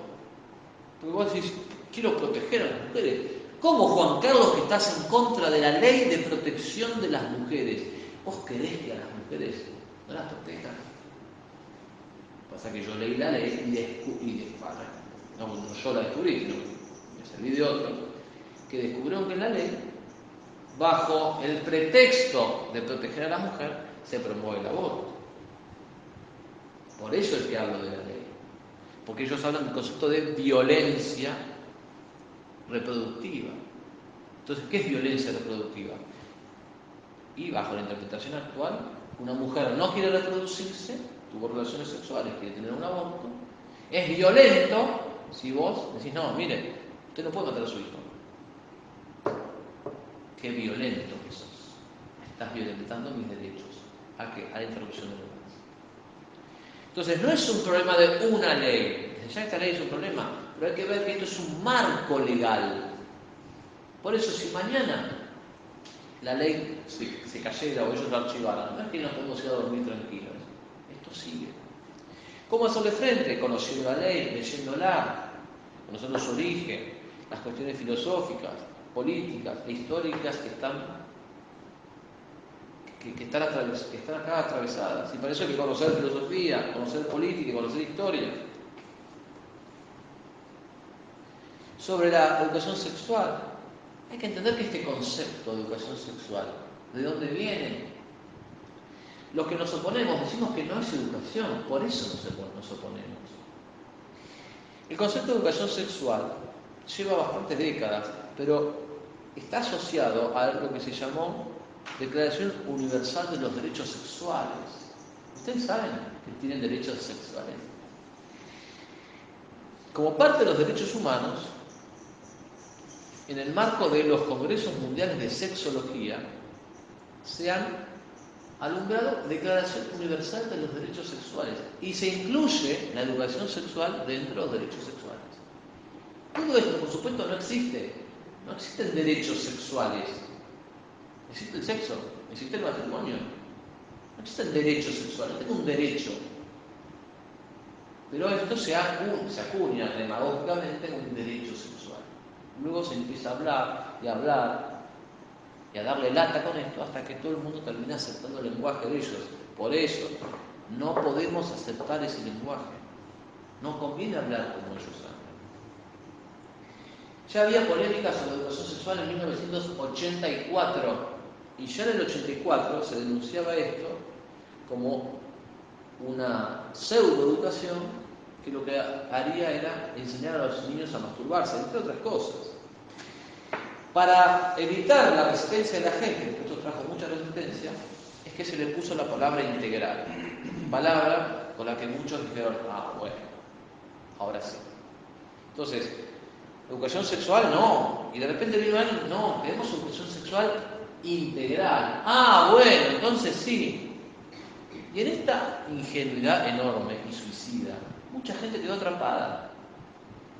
Porque vos decís, quiero proteger a las mujeres. ¿Cómo, Juan Carlos, que estás en contra de la ley de protección de las mujeres? ¿Vos querés que a las mujeres no las protejan? Pasa que yo leí la ley no yo la descubrí, sino me serví de otro, que descubrieron que en la ley, bajo el pretexto de proteger a la mujer, se promueve el aborto. Por eso es que hablo de la ley. Porque ellos hablan del concepto de violencia reproductiva. Entonces, ¿qué es violencia reproductiva? Y bajo la interpretación actual, una mujer no quiere reproducirse, tuvo relaciones sexuales, quiere tener un aborto, es violento si vos decís, no, mire, usted no puede matar a su hijo. Qué violento que sos. Estás violentando mis derechos a la interrupción del embarazo. Entonces, no es un problema de una ley. Ya esta ley es un problema, pero hay que ver que esto es un marco legal. Por eso, si mañana la ley se cayera o ellos la archivaran, no es que nos podemos ir a dormir tranquilos. Esto sigue. ¿Cómo hacerle frente? Conociendo la ley, leyéndola, conociendo su origen, las cuestiones filosóficas, políticas e históricas que están acá atravesadas. Y para eso hay que conocer filosofía, conocer política y conocer historia. Sobre la educación sexual, hay que entender que este concepto de educación sexual, ¿de dónde viene? Los que nos oponemos decimos que no es educación, por eso nos oponemos. El concepto de educación sexual lleva bastantes décadas, pero está asociado a lo que se llamó Declaración Universal de los Derechos Sexuales. ¿Ustedes saben que tienen derechos sexuales? Como parte de los derechos humanos, en el marco de los Congresos Mundiales de Sexología, se han alumbrado Declaración Universal de los Derechos Sexuales y se incluye la educación sexual dentro de los derechos sexuales. Todo esto, por supuesto, no existe. No existen derechos sexuales. Existe el sexo, existe el matrimonio. No existen derechos sexuales, tengo un derecho. Pero esto se acuña demagógicamente como un derecho sexual. Luego se empieza a hablar y a darle lata con esto hasta que todo el mundo termina aceptando el lenguaje de ellos. Por eso no podemos aceptar ese lenguaje. No conviene hablar como ellos hablan. Ya había polémicas sobre la educación sexual en 1984 y ya en el 84 se denunciaba esto como una pseudoeducación que lo que haría era enseñar a los niños a masturbarse, entre otras cosas. Para evitar la resistencia de la gente, porque esto trajo mucha resistencia, es que se le puso la palabra integral, palabra con la que muchos dijeron, bueno, ahora sí. Entonces, educación sexual no, y de repente vino alguien, no, queremos educación sexual integral. Bueno, entonces sí. Y en esta ingenuidad enorme y suicida, mucha gente quedó atrapada,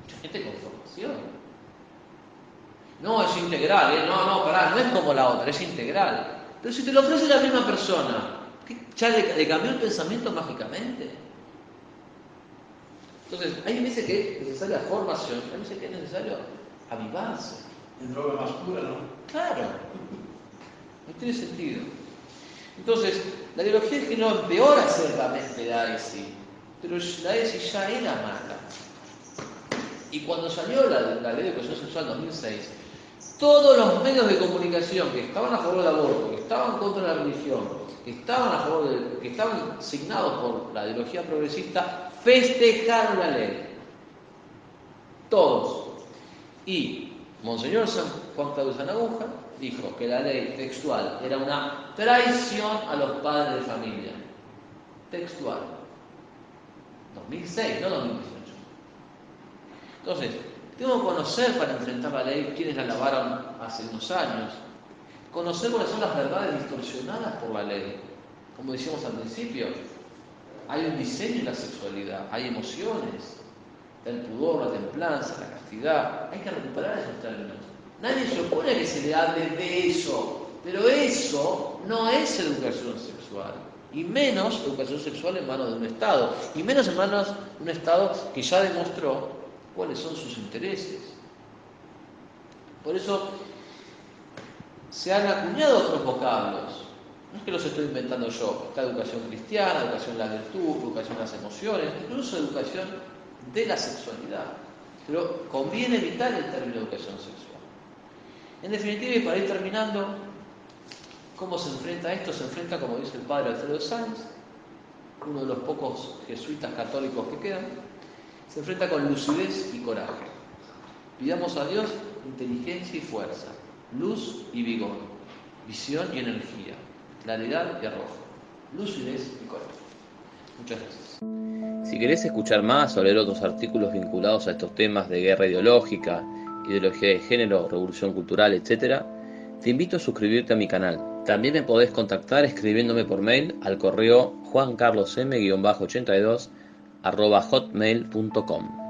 mucha gente con formación. No, es integral, pará, no es como la otra, es integral. Pero si te lo ofrece la misma persona, ¿ya le cambió el pensamiento mágicamente? Entonces, hay veces que es necesaria formación, hay veces que es necesario avivarse. En droga más pura, ¿no? Claro, no tiene sentido. Entonces, la ideología de género empeora ciertamente la ESI, pero la ESI ya era mala. Y cuando salió la ley de educación sexual en 2006, todos los medios de comunicación que estaban a favor del aborto, que estaban contra la religión, que estaban signados por la ideología progresista, festejaron la ley. Todos. Y Monseñor San Juan Claudio Sanaguja dijo que la ley textual era una traición a los padres de familia. Textual. 2006, no 2018. Entonces, tengo que conocer para enfrentar la ley quienes la lavaron hace unos años. Conocer cuáles son las verdades distorsionadas por la ley. Como decíamos al principio, hay un diseño en la sexualidad, hay emociones, está el pudor, la templanza, la castidad. Hay que recuperar esos términos. Nadie se opone a que se le hable de eso, pero eso no es educación sexual. Y menos educación sexual en manos de un Estado, y menos en manos de un Estado que ya demostró cuáles son sus intereses. Por eso se han acuñado otros vocablos. No es que los estoy inventando yo. Está educación cristiana, educación en la virtud, educación en las emociones, incluso educación de la sexualidad. Pero conviene evitar el término educación sexual. En definitiva, y para ir terminando, ¿cómo se enfrenta a esto? Se enfrenta, como dice el padre Alfredo Sanz, uno de los pocos jesuitas católicos que quedan, se enfrenta con lucidez y coraje. Pidamos a Dios inteligencia y fuerza, luz y vigor, visión y energía, claridad y arrojo, lucidez y coraje. Muchas gracias. Si querés escuchar más o leer otros artículos vinculados a estos temas de guerra ideológica, ideología de género, revolución cultural, etc., te invito a suscribirte a mi canal. También me podés contactar escribiéndome por mail al correo juancarlosm-82@hotmail.com.